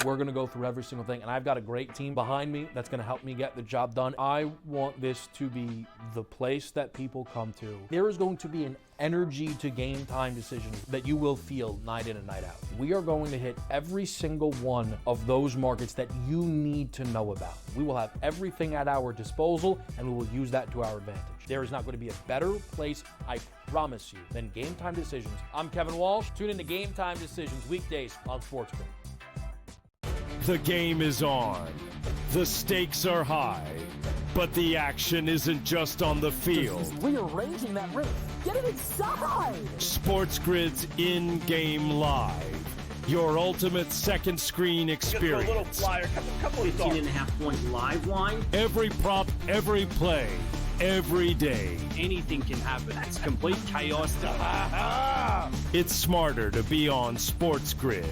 We're going to go through every single thing, and I've got a great team behind me that's going to help me get the job done. I want this to be the place that people come to. There is going to be an energy to game time decisions that you will feel night in and night out. We are going to hit every single one of those markets that you need to know about. We will have everything at our disposal, and we will use that to our advantage. There is not going to be a better place, I promise you, than Game Time Decisions. I'm Kevin Walsh. Tune in to Game Time Decisions weekdays on SportsGrid. The game is on. The stakes are high. But the action isn't just on the field. He's rearranging that rim. Get it inside! SportsGrid's in-game live. Your ultimate second screen experience. Just a little flyer, couple of 15.5-point live line. Every prop, every play, every day. Anything can happen. That's complete chaos. It's smarter to be on SportsGrid.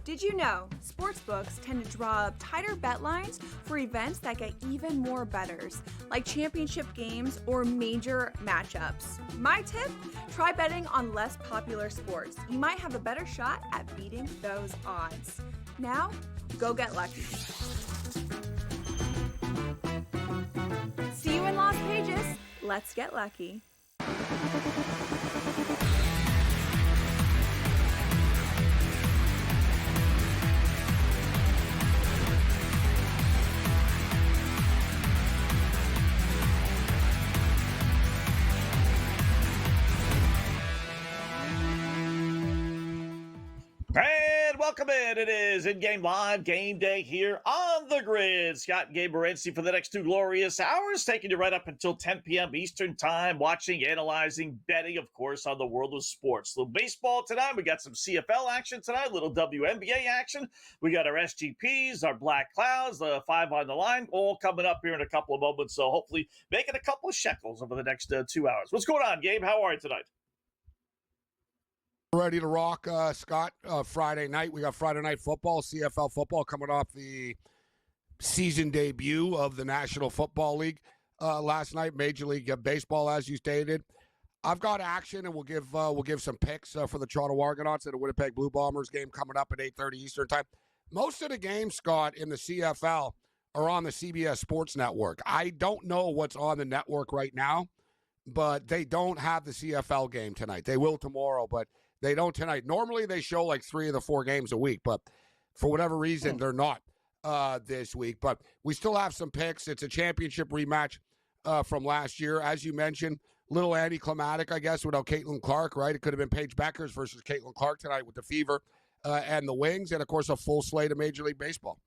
Did you know sportsbooks tend to draw up tighter bet lines for events that get even more bettors, like championship games or major matchups? My tip? Try betting on less popular sports. You might have a better shot at beating those odds. Now, go get lucky. See you in Las Vegas. Let's get lucky. And welcome in. It is In-Game Live Game Day here on the grid. Scott and Gabriel Morency for the next 2 glorious hours, taking you right up until 10 p.m. Eastern Time, watching, analyzing, betting, of course, on the world of sports. A little baseball tonight. We got some CFL action tonight, a little WNBA action. We got our SGPs, our Black Clouds, 5 on the line, all coming up here in a couple of moments. So hopefully making a couple of shekels over the next 2 hours. What's going on, Gabe? How are you tonight? Ready to rock, Scott. Friday night, we got Friday Night Football, CFL football, coming off the season debut of the National Football League last night. Major League Baseball, as you stated. I've got action, and we'll give some picks for the Toronto Argonauts and the Winnipeg Blue Bombers game coming up at 8:30 Eastern Time. Most of the games, Scott, in the CFL are on the CBS Sports Network. I don't know what's on the network right now, but they don't have the CFL game tonight. They will tomorrow, but they don't tonight. Normally, they show like 3 of the 4 games a week, but for whatever reason, they're not this week. But we still have some picks. It's a championship rematch from last year. As you mentioned, little anticlimactic, I guess, without Caitlin Clark, right? It could have been Paige Beckers versus Caitlin Clark tonight with the Fever and the Wings, and, of course, a full slate of Major League Baseball.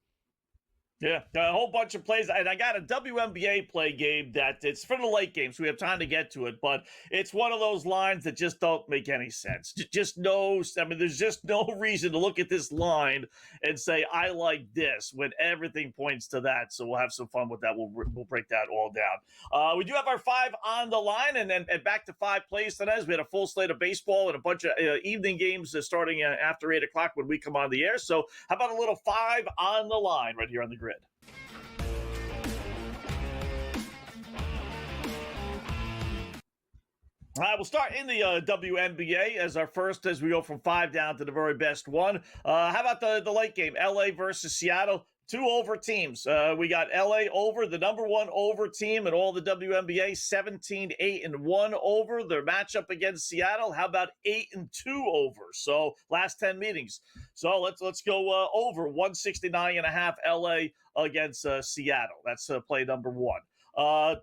Yeah, a whole bunch of plays. And I got a WNBA play game that it's for the late game, so we have time to get to it. But it's one of those lines that just don't make any sense. Just no, I mean, there's just no reason to look at this line and say, I like this, when everything points to that. So we'll have some fun with that. We'll break that all down. We do have our 5 on the line, and then back to 5 plays tonight. We had a full slate of baseball and a bunch of evening games starting after 8 o'clock when we come on the air. So how about a little 5 on the line right here on the grid? All right, we'll start in the WNBA as our first, as we go from 5 down to the very best one. How about the late game, LA versus Seattle? 2 over teams. We got LA over, the number 1 over team in all the WNBA, 17-8-1 over. Their matchup against Seattle, how about 8-2 over? So last 10 meetings. So let's go over 169.5 LA against Seattle. That's play number 1.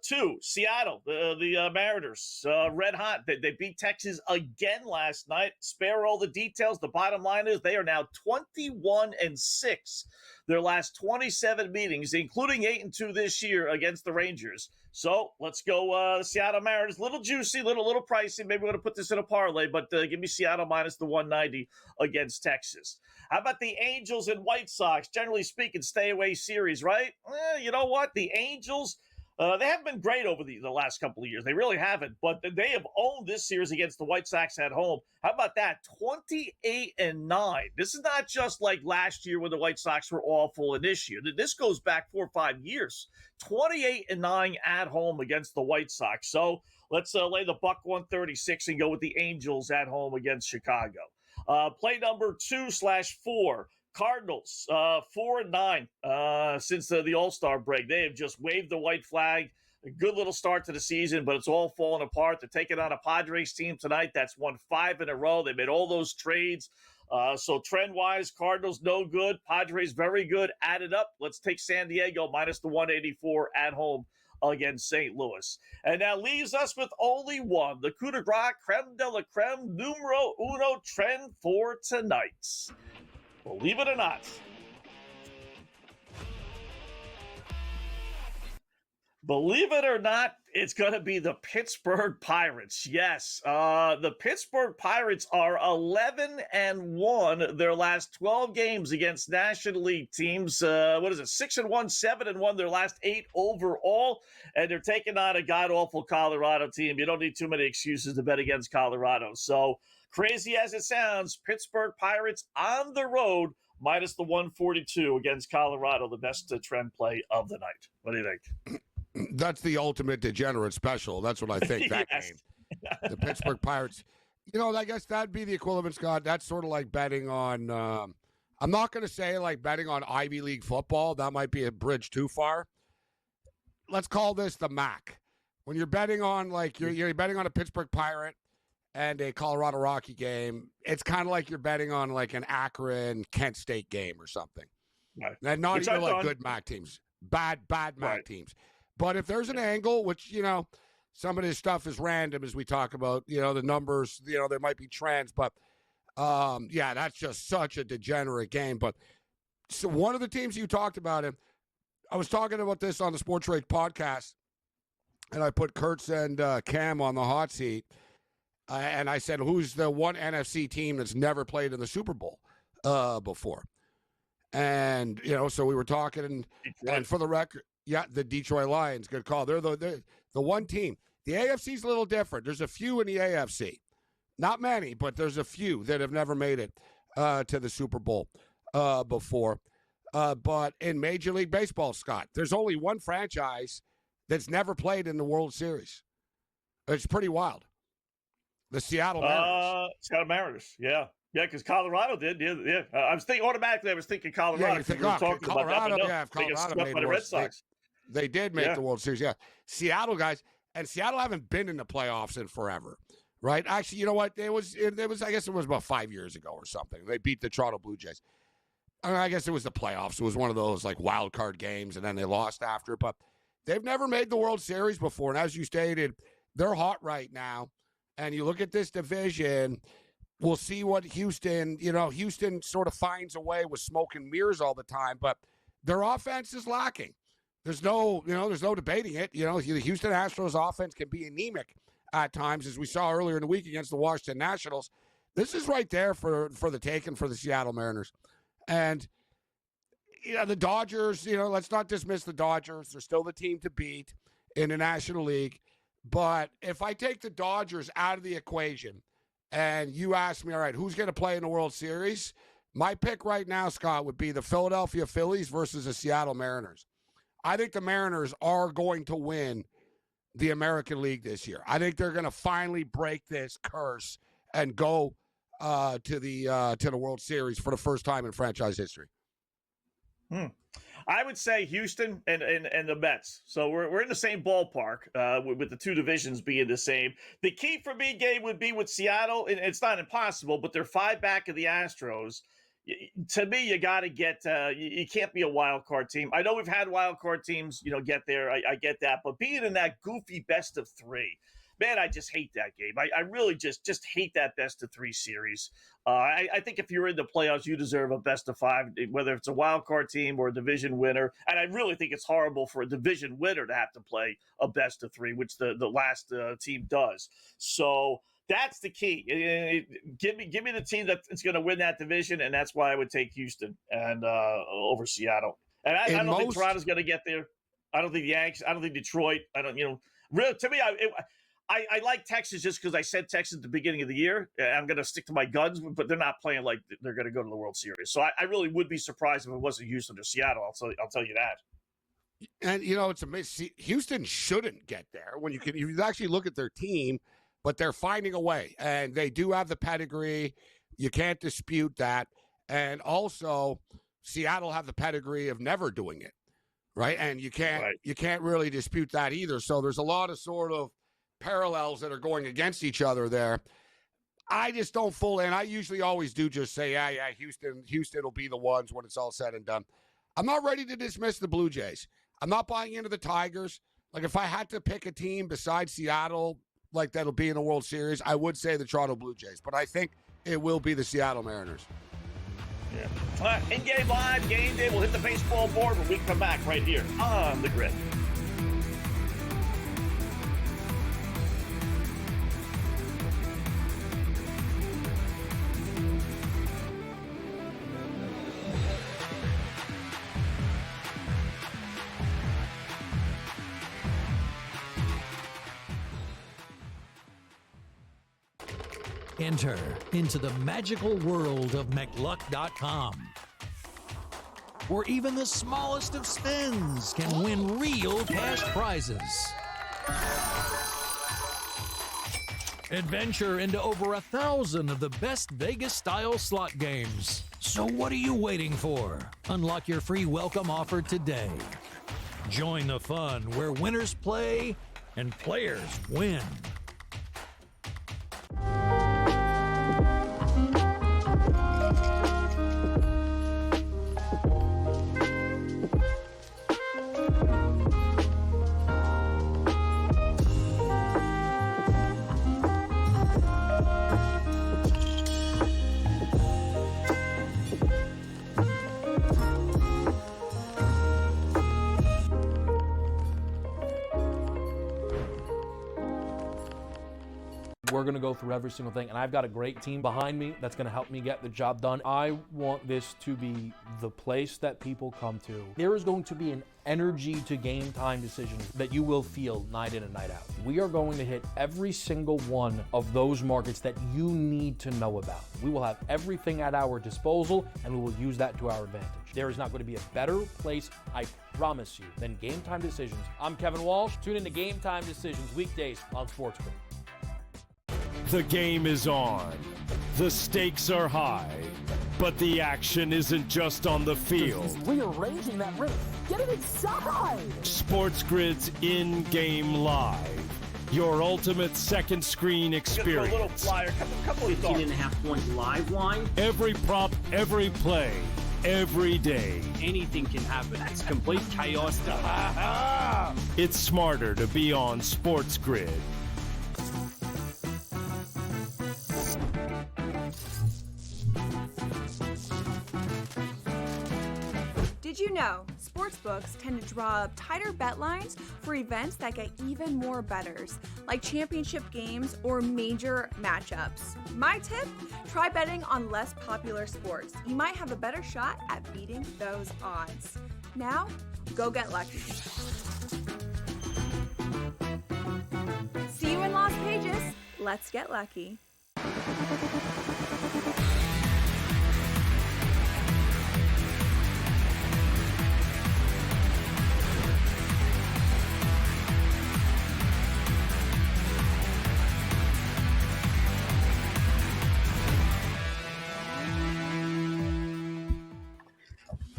2, Seattle, the Mariners, red hot. They beat Texas again last night. Spare all the details. The bottom line is they are now 21-6. Their last 27 meetings, including 8-2 this year against the Rangers. So let's go Seattle Mariners. Little juicy, little pricey. Maybe we're going to put this in a parlay, but give me Seattle minus the 190 against Texas. How about the Angels and White Sox? Generally speaking, stay away series, right? You know what? The Angels They haven't been great over the last couple of years. They really haven't, but they have owned this series against the White Sox at home. How about that? 28-9. This is not just like last year when the White Sox were awful and this year. This goes back 4 or 5 years. 28-9 at home against the White Sox. So let's lay the buck 136 and go with the Angels at home against Chicago. Play number 2/4. Cardinals, 4-9 since the All-Star break. They have just waved the white flag. A good little start to the season, but it's all falling apart. They're taking on a Padres team tonight that's won 5 in a row. They made all those trades. So trend-wise, Cardinals no good. Padres very good. Add it up. Let's take San Diego minus the 184 at home against St. Louis. And that leaves us with only one. The coup de grace, creme de la creme, numero uno trend for tonight. Believe it or not. Believe it or not, it's going to be the Pittsburgh Pirates. Yes, the Pittsburgh Pirates are 11-1 their last 12 games against National League teams. 6-1, 7-1 their last 8 overall, and they're taking on a god-awful Colorado team. You don't need too many excuses to bet against Colorado. So, crazy as it sounds, Pittsburgh Pirates on the road minus the 142 against Colorado, the best trend play of the night. What do you think? That's the ultimate degenerate special. That's what I think, that Yes. game. The Pittsburgh Pirates. I guess that'd be the equivalent, Scott. That's sort of like betting on, I'm not going to say like betting on Ivy League football. That might be a bridge too far. Let's call this the MAC. When you're betting on, like, you're betting on a Pittsburgh Pirate and a Colorado Rocky game, it's kind of like you're betting on like an Akron Kent State game or something. Right. And not Which even I've like done. good MAC teams. Bad MAC Right. teams. But if there's an angle, which, some of this stuff is random as we talk about, the numbers, there might be trends, but that's just such a degenerate game. But so one of the teams you talked about, and I was talking about this on the SportsGrid podcast, and I put Kurtz and Cam on the hot seat, and I said, who's the one NFC team that's never played in the Super Bowl before? And, so we were talking, and for the record, the Detroit Lions, good call. They're the one team. The AFC's a little different. There's a few in the AFC. Not many, but there's a few that have never made it to the Super Bowl before. But in Major League Baseball, Scott, there's only one franchise that's never played in the World Series. It's pretty wild. The Seattle Mariners. Seattle Mariners, yeah. Yeah, because Colorado did. Yeah. I was thinking Colorado. Yeah, you think, Colorado, if Colorado made the Red Sox. They did make the World Series, yeah. Seattle guys, and Seattle haven't been in the playoffs in forever, right? Actually, you know what? It was. I guess it was about 5 years ago or something. They beat the Toronto Blue Jays. I guess it was the playoffs. It was one of those like wild card games, and then they lost after. But they've never made the World Series before, and as you stated, they're hot right now. And you look at this division. We'll see what Houston. Houston sort of finds a way with smoke and mirrors all the time, but their offense is lacking. There's no debating it. The Houston Astros offense can be anemic at times, as we saw earlier in the week against the Washington Nationals. This is right there for the taking for the Seattle Mariners. And, the Dodgers, let's not dismiss the Dodgers. They're still the team to beat in the National League. But if I take the Dodgers out of the equation and you ask me, all right, who's going to play in the World Series? My pick right now, Scott, would be the Philadelphia Phillies versus the Seattle Mariners. I think the Mariners are going to win the American League this year. I think they're going to finally break this curse and go to the World Series for the first time in franchise history. I would say Houston and the Mets. So we're in the same ballpark with the two divisions being the same. The key for me, Gabe, would be with Seattle, and it's not impossible, but they're 5 back of the Astros. To me, you got to get you can't be a wild card team. I know we've had wild card teams, get there. I get that. But being in that goofy best of 3, man, I just hate that game. I really just hate that best of 3 series. I think if you're in the playoffs, you deserve a best of 5, whether it's a wild card team or a division winner. And I really think it's horrible for a division winner to have to play a best of 3, which the last team does. So that's the key. Give me the team that's going to win that division, and that's why I would take Houston and over Seattle. And I don't think Toronto's going to get there. I don't think the Yanks. I don't think Detroit. I don't. Really, to me, I like Texas just because I said Texas at the beginning of the year. I'm going to stick to my guns, but they're not playing like they're going to go to the World Series. So I really would be surprised if it wasn't Houston or Seattle. I'll tell you that. And it's amazing. Houston shouldn't get there when you actually look at their team, but they're finding a way, and they do have the pedigree. You can't dispute that. And also, Seattle have the pedigree of never doing it, right? And you can't really dispute that either. So there's a lot of sort of parallels that are going against each other there. I just don't fully, and I usually always do just say, yeah, Houston will be the ones when it's all said and done. I'm not ready to dismiss the Blue Jays. I'm not buying into the Tigers. Like, if I had to pick a team besides Seattle, like that'll be in the World Series, I would say the Toronto Blue Jays. But I think it will be the Seattle Mariners. Yeah. In-game live, game day. We'll hit the baseball board when we come back right here on the Grid. Enter into the magical world of McLuck.com, where even the smallest of spins can win real cash prizes. Adventure into over 1,000 of the best Vegas-style slot games. So what are you waiting for? Unlock your free welcome offer today. Join the fun where winners play and players win. We're going to go through every single thing, and I've got a great team behind me that's going to help me get the job done. I want this to be the place that people come to. There is going to be an energy to game time decisions that you will feel night in and night out. We are going to hit every single one of those markets that you need to know about. We will have everything at our disposal, and we will use that to our advantage. There is not going to be a better place, I promise you, than Game Time Decisions. I'm Kevin Walsh. Tune in to Game Time Decisions weekdays on SportsGrid. The game is on. The stakes are high. But the action isn't just on the field. He's rearranging that roof. Get it inside! SportsGrid's in-game live. Your ultimate second screen experience. A little flyer, couple of 15.5-point live line. Every prop, every play, every day. Anything can happen. That's complete chaos. It's smarter to be on SportsGrid. Did you know sportsbooks tend to draw up tighter bet lines for events that get even more bettors, like championship games or major matchups? My tip, try betting on less popular sports. You might have a better shot at beating those odds. Now, go get lucky. See you in Las Vegas. Let's get lucky.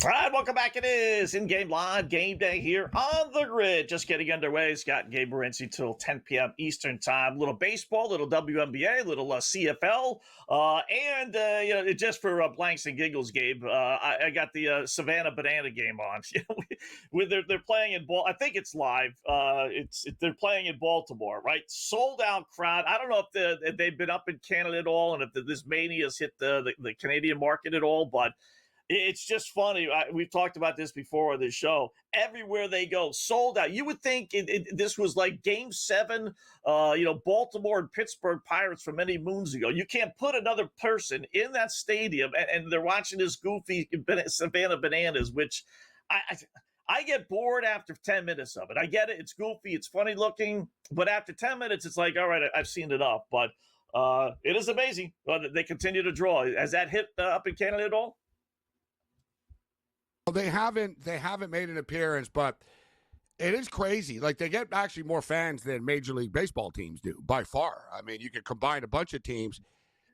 All right, welcome back. It is in-game live game day here on the Grid. Just getting underway. Scott and Gabe Morency till 10 p.m. Eastern time. Little baseball, little WNBA, little CFL, and just for blanks and giggles, Gabe, I got the Savannah Banana game on. They're playing in I think it's live. They're playing in Baltimore, right? Sold out crowd. I don't know if they've been up in Canada at all, and if this mania has hit the Canadian market at all, but it's just funny. We've talked about this before on this show. Everywhere they go, sold out. You would think this was like Game 7, Baltimore and Pittsburgh Pirates from many moons ago. You can't put another person in that stadium, and they're watching this goofy Savannah Bananas, which I get bored after 10 minutes of it. I get it. It's goofy. It's funny looking. But after 10 minutes, it's like, all right, I've seen it up. But it is amazing. They continue to draw. Has that hit up in Canada at all? Well, they haven't made an appearance, but it is crazy. Like, they get actually more fans than Major League Baseball teams do, by far. I mean, you could combine a bunch of teams.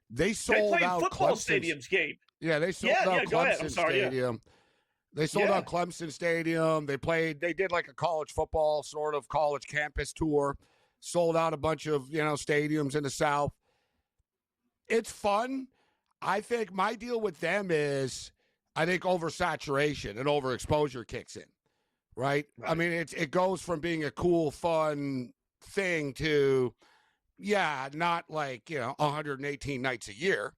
They sold out football Clemson's stadiums, Gabe. Yeah, they sold out Clemson Stadium. They sold out Clemson Stadium. They did like a college football sort of college campus tour. Sold out a bunch of, stadiums in the South. It's fun. I think my deal with them is, I think oversaturation and overexposure kicks in, right? I mean, it goes from being a cool, fun thing to, not like, 118 nights a year,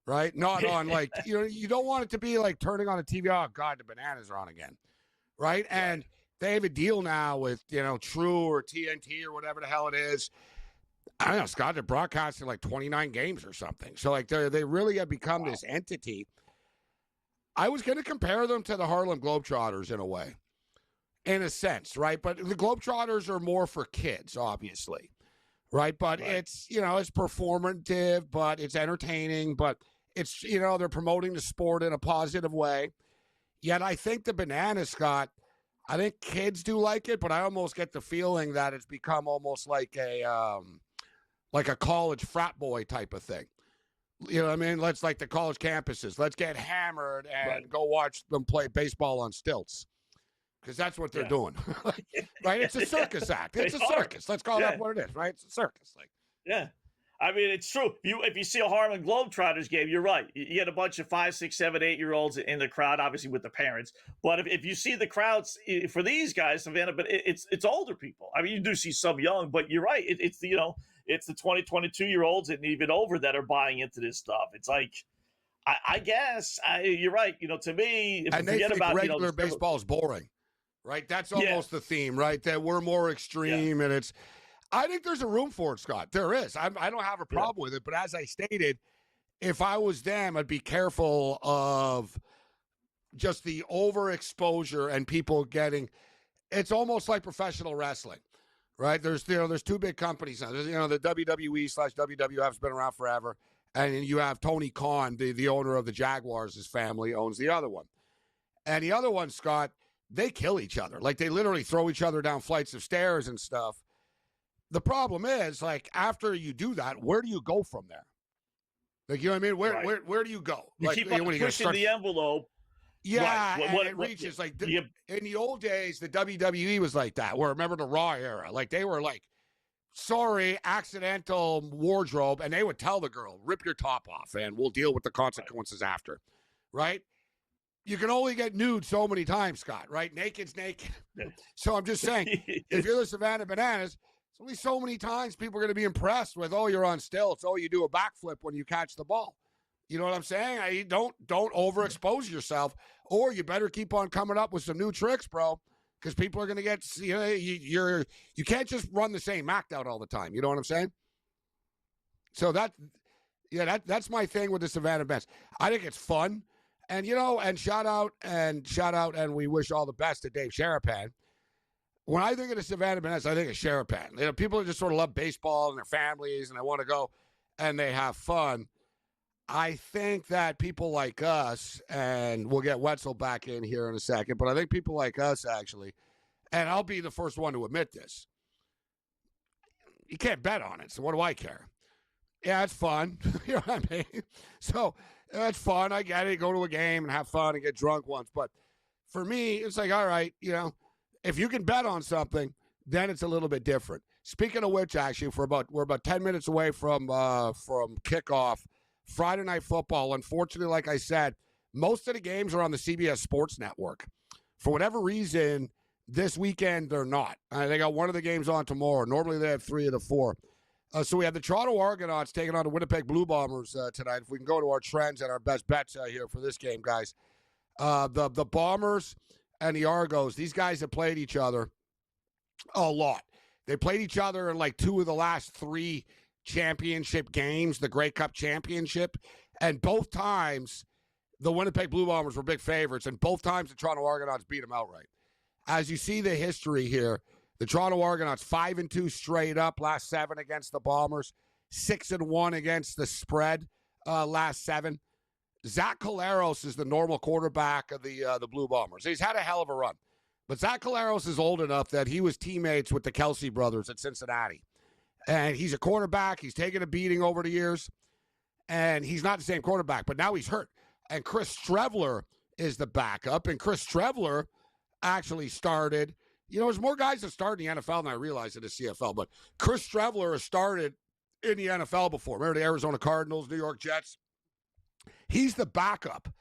right? Not on like, you don't want it to be like turning on the TV, oh God, the bananas are on again, right? And they have a deal now with, True or TNT or whatever the hell it is. I don't know, Scott, they're broadcasting like 29 games or something. So like they really have become this entity. I was going to compare them to the Harlem Globetrotters in a way, in a sense, right? But the Globetrotters are more for kids, obviously, right? But it's, it's performative, but it's entertaining, but it's, they're promoting the sport in a positive way. Yet I think the Bananas, Scott, I think kids do like it, but I almost get the feeling that it's become almost like a college frat boy type of thing. You know what I mean? Let's like the college campuses. Let's get hammered and go watch them play baseball on stilts. Because that's what they're doing. Right? It's a circus act. It's a circus. Let's call that what it is, right? It's a circus. I mean, it's true. If you see a Harlem Globetrotters game, you're right. You get a bunch of 5, 6, 7, 8-year-olds in the crowd, obviously with the parents. But if you see the crowds for these guys, Savannah, but it's older people. I mean, you do see some young, but you're right. It's the 20, 22-year-olds and even over that are buying into this stuff. It's like, I guess you're right. To me, if and they think regular baseball is boring, right? That's almost the theme, right? That we're more extreme, and it's. I think there's a room for it, Scott. There is. I don't have a problem with it. But as I stated, if I was them, I'd be careful of just the overexposure and people getting. It's almost like professional wrestling, right? There's two big companies now. There's, the WWE/WWF has been around forever, and you have Tony Khan, the owner of the Jaguars. His family owns the other one, and the other one, Scott, they kill each other. Like they literally throw each other down flights of stairs and stuff. The problem is, like, after you do that, where do you go from there? Like, you know what I mean? Where do you go? You keep on pushing the envelope. Yeah, and it reaches, like, in the old days, the WWE was like that, where remember the Raw era? Like, they were like, sorry, accidental wardrobe, and they would tell the girl, rip your top off, and we'll deal with the consequences after, right? You can only get nude so many times, Scott, right? Naked's naked. So I'm just saying, if you're the Savannah Bananas, only so many times people are going to be impressed with, oh, you're on stilts. Oh, you do a backflip when you catch the ball. You know what I'm saying? Don't overexpose yourself, or you better keep on coming up with some new tricks, bro, because people are going to get, you can't just run the same act out all the time. You know what I'm saying? So that's my thing with the Savannah Bananas. I think it's fun, and and shout out, and we wish all the best to Dave Sharapan. When I think of the Savannah Bananas, I think of Sharapan. People just sort of love baseball and their families, and they want to go and they have fun. I think that people like us, and we'll get Wetzel back in here in a second, but I think people like us actually, and I'll be the first one to admit this, you can't bet on it, so what do I care? Yeah, it's fun. You know what I mean? So that's fun. I get it. Go to a game and have fun and get drunk once. But for me, it's like, all right, if you can bet on something, then it's a little bit different. Speaking of which, actually, we're about 10 minutes away from kickoff. Friday Night Football. Unfortunately, like I said, most of the games are on the CBS Sports Network. For whatever reason, this weekend they're not. They got one of the games on tomorrow. Normally they have 3 of the 4. So we have the Toronto Argonauts taking on the Winnipeg Blue Bombers tonight. If we can go to our trends and our best bets here for this game, guys. The Bombers and the Argos, these guys have played each other a lot. They played each other in like 2 of the last 3 championship games, the Grey Cup championship, and both times the Winnipeg Blue Bombers were big favorites, and both times the Toronto Argonauts beat them outright. as you see the history here, the Toronto Argonauts 5-2 straight up last 7 against the Bombers, 6-1 against the spread last 7. Zach Collaros is the normal quarterback of the Blue Bombers. He's had a hell of a run. But Zach Collaros is old enough that he was teammates with the Kelsey brothers at Cincinnati. And he's a quarterback. He's taken a beating over the years. And he's not the same quarterback, but now he's hurt. And Chris Strevler is the backup. And Chris Strevler actually started. You know, there's more guys that start in the NFL than I realized in the CFL. But Chris Strevler has started in the NFL before. Remember the Arizona Cardinals, New York Jets? He's the backup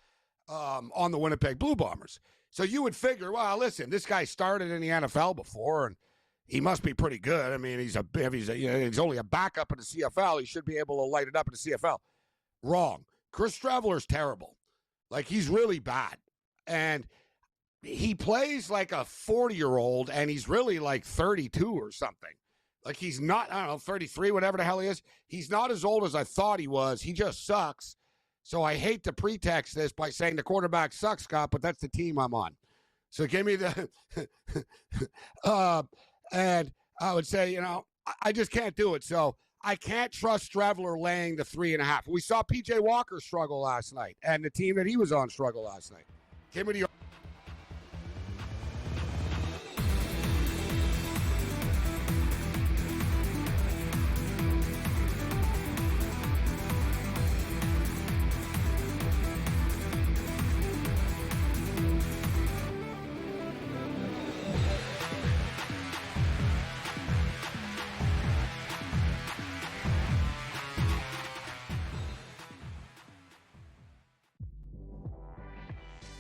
on the Winnipeg Blue Bombers. So you would figure, well, listen, this guy started in the NFL before, and he must be pretty good. I mean, he's only a backup in the CFL. He should be able to light it up in the CFL. Wrong. Chris Strevler's terrible. Like, he's really bad. And he plays like a 40-year-old, and he's really like 32 or something. Like, he's not, I don't know, 33, whatever the hell he is. He's not as old as I thought he was. He just sucks. So I hate to pretext this by saying the quarterback sucks, Scott, but that's the team I'm on. So give me the and I would say, you know, I just can't do it. So I can't trust Strevler laying the 3.5. We saw P.J. Walker struggle last night, and the team that he was on struggle last night. Give me the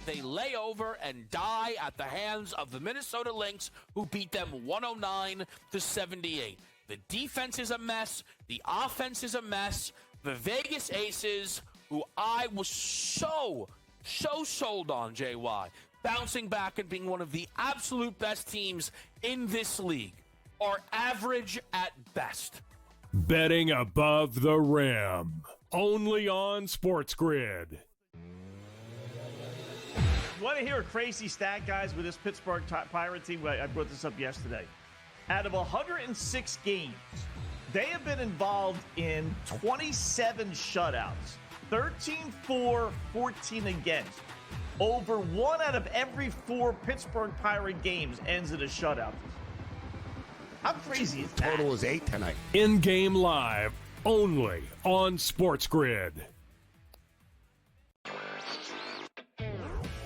They lay over and die at the hands of the Minnesota Lynx, who beat them 109-78. The defense is a mess. The offense is a mess. The Vegas Aces, who I was so sold on, JY, bouncing back and being one of the absolute best teams in this league, are average at best. Betting above the rim. Only on SportsGrid. Want to hear a crazy stat, guys, with this Pittsburgh Pirate team? I brought this up yesterday. Out of 106 games, they have been involved in 27 shutouts, 13-4, 14 against. Over 1 out of every 4 Pittsburgh Pirate games ends in a shutout. How crazy is that? total is 8 tonight. In-game live, only on SportsGrid.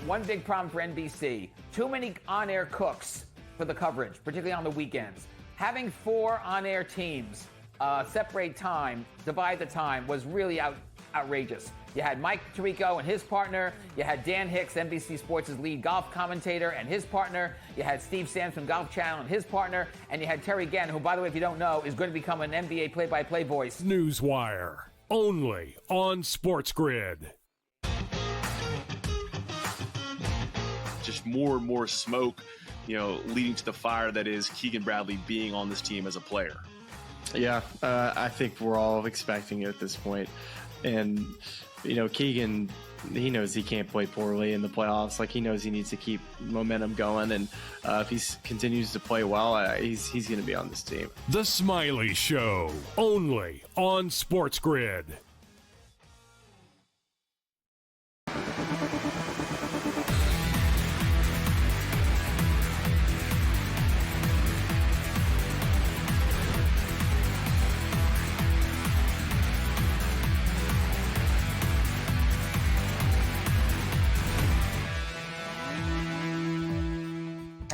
One big problem for NBC, too many on-air cooks for the coverage, particularly on the weekends. Having 4 on-air teams separate time, divide the time, was really outrageous. You had Mike Tirico and his partner. You had Dan Hicks, NBC Sports' lead golf commentator, and his partner. You had Steve Sands from Golf Channel and his partner. And you had Terry Gann, who, by the way, if you don't know, is going to become an NBA play-by-play voice. Newswire, only on SportsGrid. Just more and more smoke, you know, leading to the fire that is Keegan Bradley being on this team as a player. Yeah, I think we're all expecting it at this point. And, you know, Keegan, he knows he can't play poorly in the playoffs. Like, he knows he needs to keep momentum going. And if he continues to play well, he's going to be on this team. The Smiley Show, only on SportsGrid.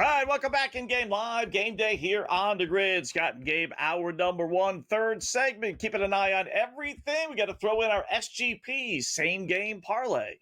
All right, welcome back in Game Live. Game Day here on the grid. Scott and Gabe, hour number 1, third segment. Keeping an eye on everything. We got to throw in our SGP, same game parlay.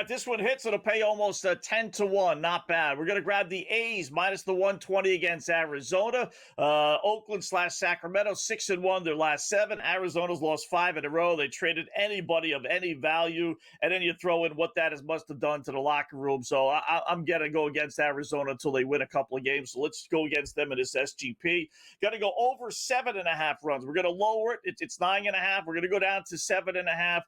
This one hits. It'll pay almost 10-1. Not bad. We're going to grab the A's minus the 120 against Arizona. Oakland/Sacramento 6-1 their last 7. Arizona's lost 5 in a row. They traded anybody of any value, and then you throw in what that must have done to the locker room. So I'm going to go against Arizona until they win a couple of games. So let's go against them in this SGP. Got to go over 7.5 runs. We're going to lower it. It's 9.5. We're going to go down to 7.5.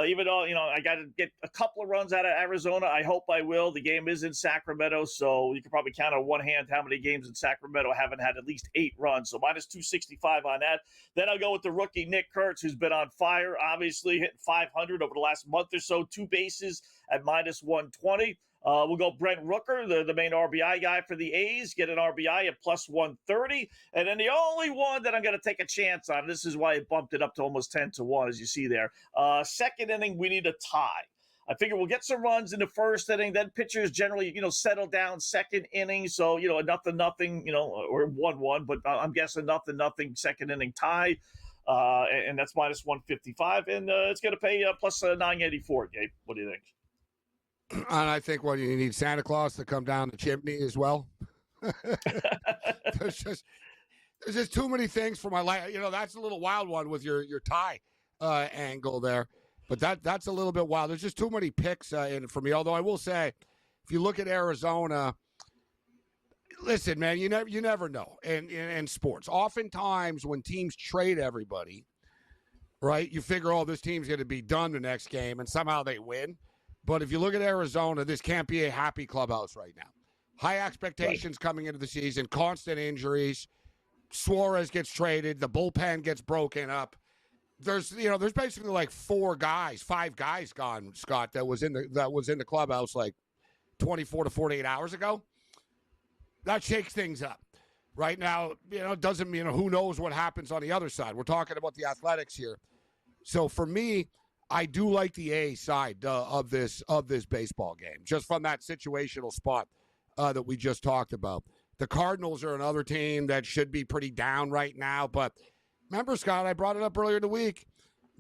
Even though, I got to get a couple of runs out of Arizona. I hope I will. The game is in Sacramento, so you can probably count on one hand how many games in Sacramento haven't had at least 8 runs. So minus 265 on that. Then I'll go with the rookie Nick Kurtz, who's been on fire, obviously hitting 500 over the last month or so. 2 bases at minus 120. We'll go Brent Rooker, the main RBI guy for the A's, get an RBI at plus 130. And then the only one that I'm going to take a chance on, this is why I bumped it up to almost 10-1, as you see there. Second inning, we need a tie. I figure we'll get some runs in the first inning. Then pitchers generally, settle down second inning. So, a 0-0, or 1-1. But I'm guessing 0-0 second inning tie. And that's minus 155. And it's going to pay plus 984, Gabe. What do you think? And I think you need Santa Claus to come down the chimney as well. There's just too many things for my life. That's a little wild one with your tie angle there. But that's a little bit wild. There's just too many picks in it for me. Although I will say, if you look at Arizona, listen, man, you never know in sports. Oftentimes when teams trade everybody, right, you figure, this team's going to be done the next game, and somehow they win. But if you look at Arizona, this can't be a happy clubhouse right now. High expectations coming into the season, constant injuries. Suarez gets traded. The bullpen gets broken up. There's basically like 5 guys gone, Scott, that was in the clubhouse like 24 to 48 hours ago. That shakes things up. Right now, it doesn't mean who knows what happens on the other side. We're talking about the Athletics here. So for me, I do like the A side of this baseball game, just from that situational spot that we just talked about. The Cardinals are another team that should be pretty down right now. But remember, Scott, I brought it up earlier in the week.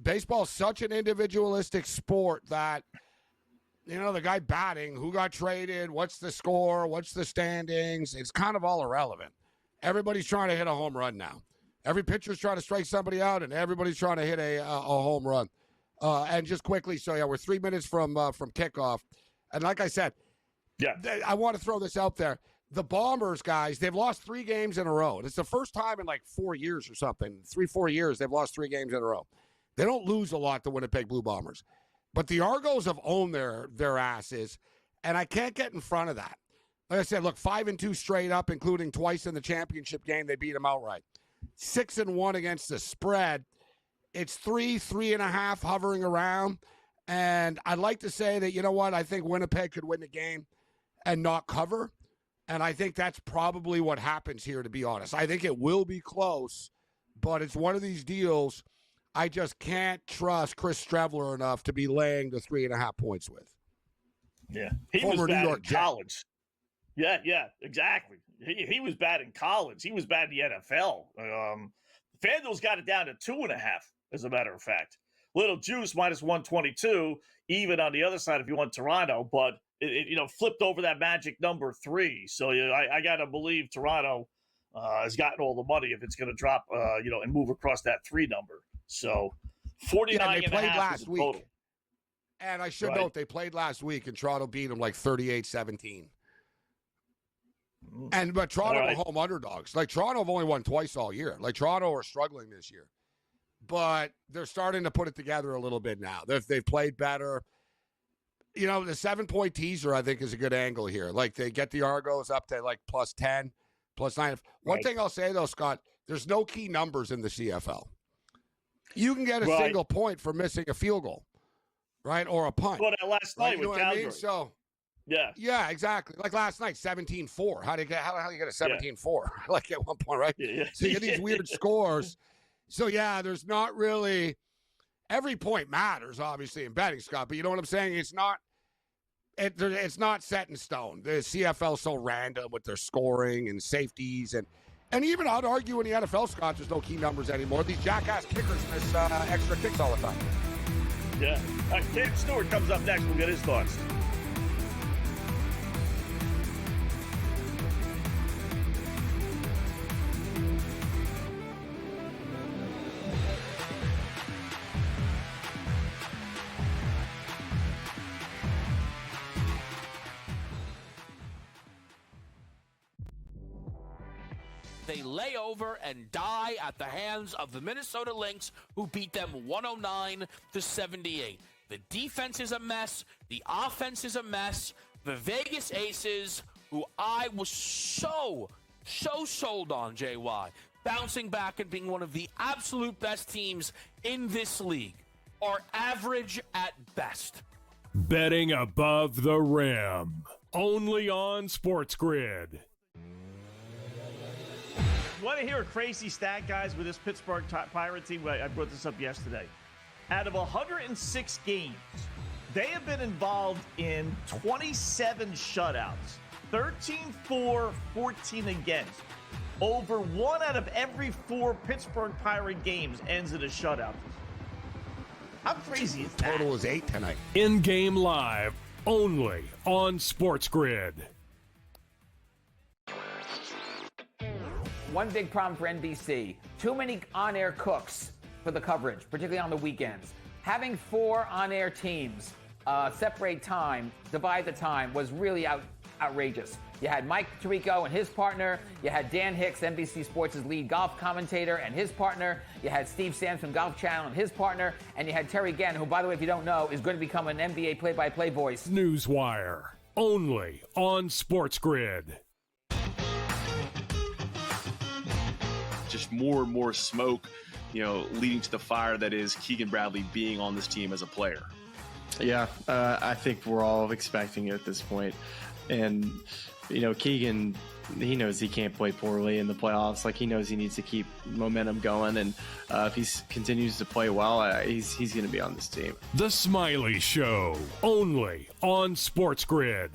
Baseball is such an individualistic sport that, the guy batting, who got traded, what's the score, what's the standings, it's kind of all irrelevant. Everybody's trying to hit a home run now. Every pitcher's trying to strike somebody out, and everybody's trying to hit a home run. And just quickly, we're 3 minutes from kickoff. And like I said, I want to throw this out there. The Bombers, guys, they've lost 3 games in a row. It's the first time in like 4 years or something, 3-4 years, they've lost 3 games in a row. They don't lose a lot, the Winnipeg Blue Bombers. But the Argos have owned their asses, and I can't get in front of that. Like I said, look, 5-2 straight up, including twice in the championship game. They beat them outright. 6-1 against the spread. It's 3.5 hovering around. And I'd like to say that, I think Winnipeg could win the game and not cover. And I think that's probably what happens here, to be honest. I think it will be close, but it's one of these deals I just can't trust Chris Streveler enough to be laying the 3.5 points with. Yeah. He was bad in college. Yeah, exactly. He was bad in college. He was bad in the NFL. FanDuel's got it down to 2.5, as a matter of fact. Little juice, minus 122, even on the other side if you want Toronto, but it flipped over that magic number 3. So I got to believe Toronto has gotten all the money if it's going to drop, and move across that 3 number. So 49 they played last week. Total. And I should note, they played last week, and Toronto beat them like 38-17. But Toronto are home underdogs. Like, Toronto have only won twice all year. Like, Toronto are struggling this year. But they're starting to put it together a little bit now. They've played better. The 7-point teaser, I think, is a good angle here. Like, they get the Argos up to, like, plus 10, plus 9. One thing I'll say, though, Scott, there's no key numbers in the CFL. You can get a single point for missing a field goal, right, or a punt. But last night with Calgary. I mean? So, yeah, exactly. Like last night, 17-4. How do you get a 17-4? Like at one point, right? Yeah. So you get these weird scores. So there's not really every point matters, obviously, in betting, Scott. But you know what I'm saying? It's not set in stone. The CFL is so random with their scoring and safeties and even I'd argue in the NFL, Scott, there's no key numbers anymore. These jackass kickers miss extra kicks all the time. Yeah. Cam Stewart comes up next. We'll get his thoughts. They lay over and die at the hands of the Minnesota Lynx, who beat them 109-78. The defense is a mess. The offense is a mess. The Vegas Aces, who I was so sold on, JY, bouncing back and being one of the absolute best teams in this league, are average at best. Betting above the rim. Only on SportsGrid. Want to hear a crazy stat, guys, with this Pittsburgh Pirate team? I brought this up yesterday. Out of 106 games, they have been involved in 27 shutouts, 13-4, 14 against. Over 1 out of every 4 Pittsburgh Pirate games ends in a shutout. How crazy is that? Total is 8 tonight. In-game live, only on SportsGrid. One big problem for NBC, too many on-air cooks for the coverage, particularly on the weekends. Having 4 on-air teams separate time, divide the time, was really outrageous. You had Mike Tirico and his partner. You had Dan Hicks, NBC Sports' lead golf commentator, and his partner. You had Steve Sands from Golf Channel and his partner. And you had Terry Gann, who, by the way, if you don't know, is going to become an NBA play-by-play voice. Newswire, only on SportsGrid. Just more and more smoke, leading to the fire that is Keegan Bradley being on this team as a player. Yeah, I think we're all expecting it at this point. And, Keegan, he knows he can't play poorly in the playoffs. Like, he knows he needs to keep momentum going. And if he continues to play well, he's going to be on this team. The Smiley Show, only on SportsGrid.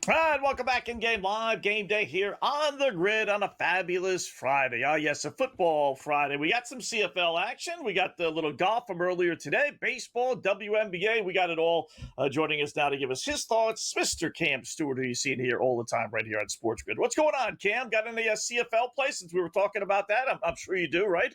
And welcome back in Game Live, Game Day here on the grid on a fabulous Friday. Oh, yes, a football Friday. We got some CFL action. We got the little golf from earlier today, baseball, WNBA. We got it all. Joining us now to give us his thoughts, Mr. Cam Stewart, who you see here all the time right here on SportsGrid. What's going on, Cam? Got any CFL play since we were talking about that? I'm sure you do, right?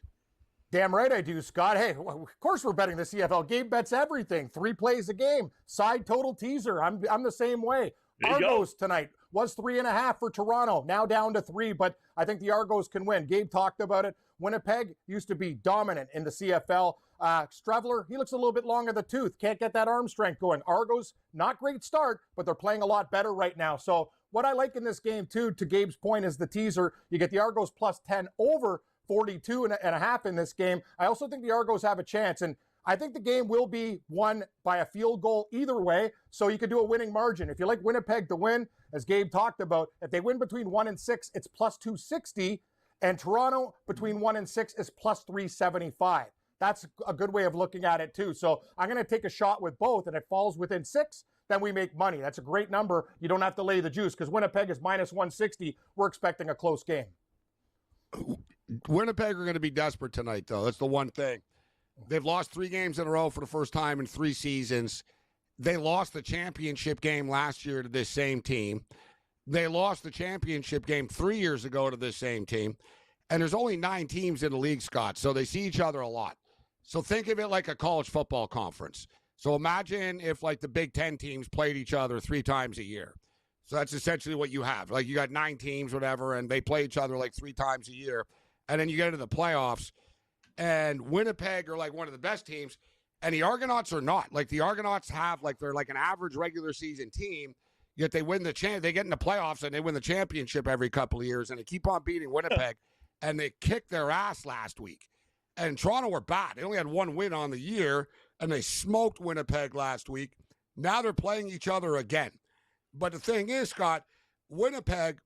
Damn right I do, Scott. Hey, of course we're betting the CFL. Gabe bets everything. 3 plays a game. Side total teaser. I'm the same way. Argos tonight was 3.5 for Toronto, now down to 3, but I think the Argos can win. Gabe talked about it. Winnipeg used to be dominant in the CFL. Strevler, he looks a little bit long of the tooth. Can't get that arm strength going. Argos, not great start, but they're playing a lot better right now. So what I like in this game, too, to Gabe's point, is the teaser. You get the Argos plus 10 over 42.5 in this game. I also think the Argos have a chance, and I think the game will be won by a field goal either way, so you could do a winning margin. If you like Winnipeg to win, as Gabe talked about, if they win between 1 and 6, it's plus 260, and Toronto between 1 and 6 is plus 375. That's a good way of looking at it too. So I'm going to take a shot with both, and if it falls within 6, then we make money. That's a great number. You don't have to lay the juice because Winnipeg is minus 160. We're expecting a close game. Winnipeg are going to be desperate tonight, though. That's the one thing. They've lost 3 games in a row for the first time in 3 seasons. They lost the championship game last year to this same team. They lost the championship game 3 years ago to this same team. And there's only 9 teams in the league, Scott, so they see each other a lot. So think of it like a college football conference. So imagine if, like, the Big Ten teams played each other 3 times a year. So that's essentially what you have. Like, you got 9 teams, whatever, and they play each other like 3 times a year. And then you get into the playoffs. And Winnipeg are like one of the best teams, and the Argonauts are not. Like, the Argonauts have, like, they're like an average regular season team, yet they win they get in the playoffs and they win the championship every couple of years, and they keep on beating Winnipeg, and they kicked their ass last week. And Toronto were bad. They only had 1 win on the year, and they smoked Winnipeg last week. Now they're playing each other again. But the thing is, Scott, Winnipeg,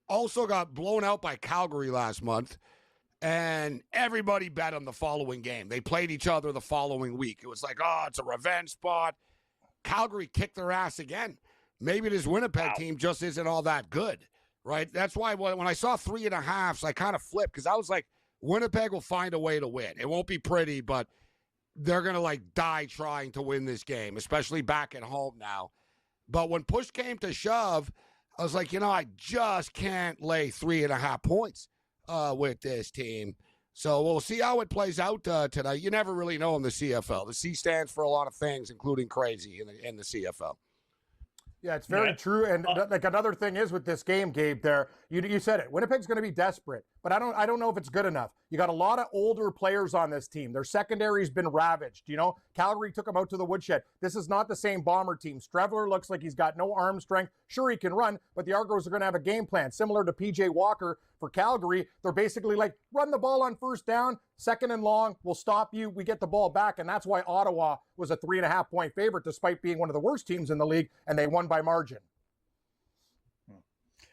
also got blown out by Calgary last month, and everybody bet on the following game. They played each other the following week. It was like, oh, it's a revenge spot. Calgary kicked their ass again. Maybe this Winnipeg team just isn't all that good, right? That's why when I saw 3.5, I kind of flipped because I was like, Winnipeg will find a way to win. It won't be pretty, but they're going to die trying to win this game, especially back at home now. But when push came to shove, I was like, I just can't lay 3.5 points with this team. So we'll see how it plays out tonight. You never really know in the CFL. The C stands for a lot of things, including crazy in the CFL. Yeah, it's very true. And another thing is with this game, Gabe, there, you said it. Winnipeg's going to be desperate, but I don't know if it's good enough. You got a lot of older players on this team. Their secondary's been ravaged. Calgary took them out to the woodshed. This is not the same Bomber team. Strevler looks like he's got no arm strength. Sure, he can run, but the Argos are going to have a game plan similar to PJ Walker for Calgary. They're basically run the ball on first down, second and long, we'll stop you, we get the ball back. And that's why Ottawa was a 3.5 point favorite despite being one of the worst teams in the league, and they won by margin.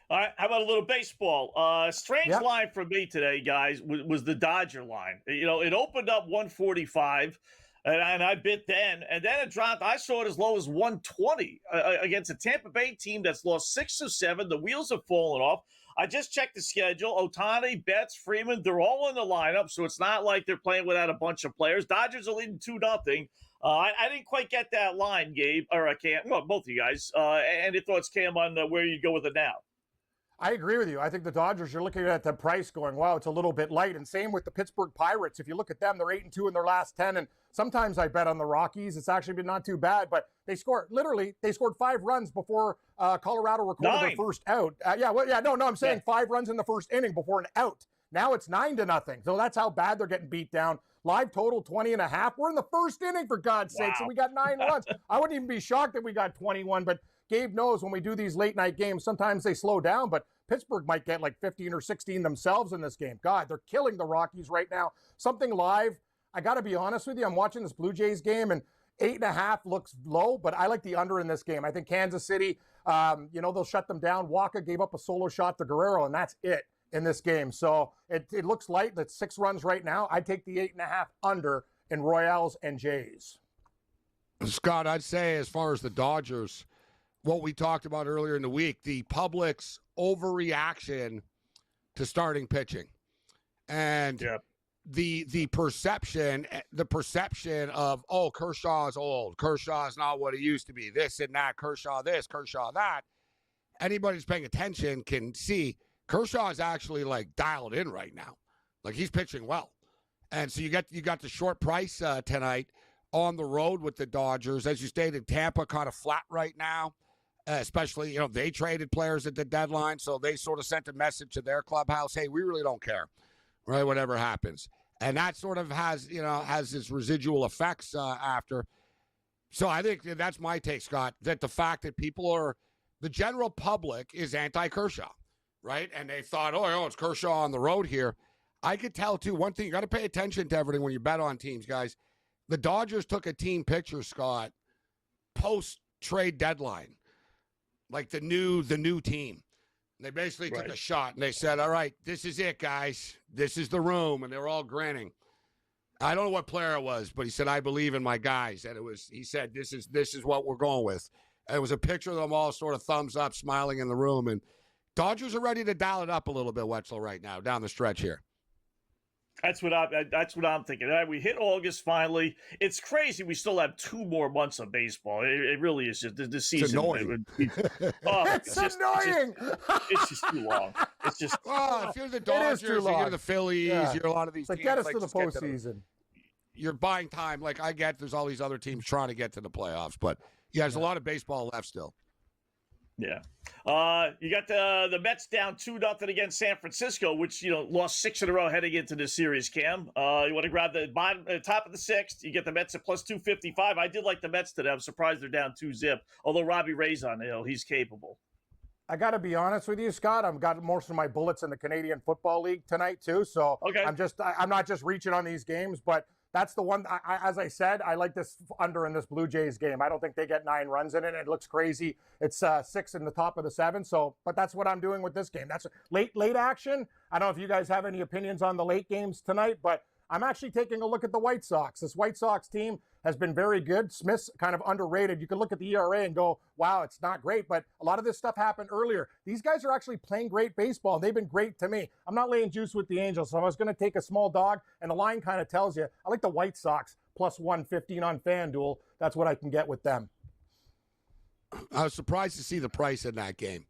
All right, how about a little baseball? Strange line for me today, guys, was the Dodger line. It opened up 145, and I bit then, and then it dropped. I saw it as low as 120 against a Tampa Bay team that's lost 6 of 7. The wheels have fallen off. I just checked the schedule. Ohtani, Betts, Freeman, they're all in the lineup, so it's not like they're playing without a bunch of players. Dodgers are leading 2-0. I didn't quite get that line, Gabe, or I can't. Well, both of you guys. And your thoughts, Cam, on where you go with it now. I agree with you. I think the Dodgers, you're looking at the price going, wow, it's a little bit light. And same with the Pittsburgh Pirates. If you look at them, they're 8-2 in their last 10. And sometimes I bet on the Rockies. It's actually been not too bad. But they scored 5 runs before Colorado recorded their first out. I'm saying 5 runs in the first inning before an out. Now it's 9-0. So that's how bad they're getting beat down. Live total 20.5. We're in the first inning, for God's sake. So we got 9 runs. I wouldn't even be shocked if we got 21. But Gabe knows when we do these late night games, sometimes they slow down, but Pittsburgh might get 15 or 16 themselves in this game. God, they're killing the Rockies right now. Something live. I got to be honest with you. I'm watching this Blue Jays game, and 8.5 looks low, but I like the under in this game. I think Kansas City, they'll shut them down. Waka gave up a solo shot to Guerrero, and that's it in this game. So it looks light. That's 6 runs right now. I'd take the 8.5 under in Royals and Jays. Scott, I'd say as far as the Dodgers, what we talked about earlier in the week, the public's overreaction to starting pitching. And the perception of, Kershaw's old. Kershaw's not what he used to be. This and that, Kershaw this, Kershaw that. Anybody who's paying attention can see Kershaw is actually dialed in right now. He's pitching well. And so you got the short price tonight on the road with the Dodgers. As you stated, Tampa kind of flat right now. Especially, they traded players at the deadline, so they sort of sent a message to their clubhouse, hey, we really don't care, right, whatever happens. And that sort of has its residual effects after. So I think that's my take, Scott, that the fact that the general public is anti-Kershaw, right? And they thought, it's Kershaw on the road here. I could tell, too, one thing, you got to pay attention to everything when you bet on teams, guys. The Dodgers took a team picture, Scott, post-trade deadline. The new team. They basically took a shot, and they said, all right, this is it, guys. This is the room, and they were all grinning. I don't know what player it was, but he said, I believe in my guys. And he said, this is what we're going with. And it was a picture of them all sort of thumbs up, smiling in the room. And Dodgers are ready to dial it up a little bit, Wetzel, right now, down the stretch here. That's what I'm thinking. All right, we hit August finally. It's crazy. We still have 2 more months of baseball. It really is just the season. It's annoying. It's annoying. It's just too long. It's just. If you're the Dodgers, you're the Phillies, you're a lot of these teams. Get us to the postseason. You're buying time. I get there's all these other teams trying to get to the playoffs, but there's a lot of baseball left still. Yeah. You got the Mets down 2-0 against San Francisco, which, lost 6 in a row heading into this series, Cam. You want to grab the top of the 6th. You get the Mets at plus 255. I did like the Mets today. I'm surprised they're down 2-0. Although Robbie Ray's on the hill, he's capable. I got to be honest with you, Scott. I've got most of my bullets in the Canadian Football League tonight, too. So I'm not just reaching on these games, but that's the one. As I said, I like this under in this Blue Jays game. I don't think they get 9 runs in it. It looks crazy. It's 6 in the top of the 7. So, but that's what I'm doing with this game. That's late action. I don't know if you guys have any opinions on the late games tonight, but I'm actually taking a look at the White Sox. This White Sox team has been very good. Smith's kind of underrated. You can look at the ERA and go, wow, it's not great. But a lot of this stuff happened earlier. These guys are actually playing great baseball. They've been great to me. I'm not laying juice with the Angels, so I was going to take a small dog, and the line kind of tells you. I like the White Sox plus 115 on FanDuel. That's what I can get with them. I was surprised to see the price in that game.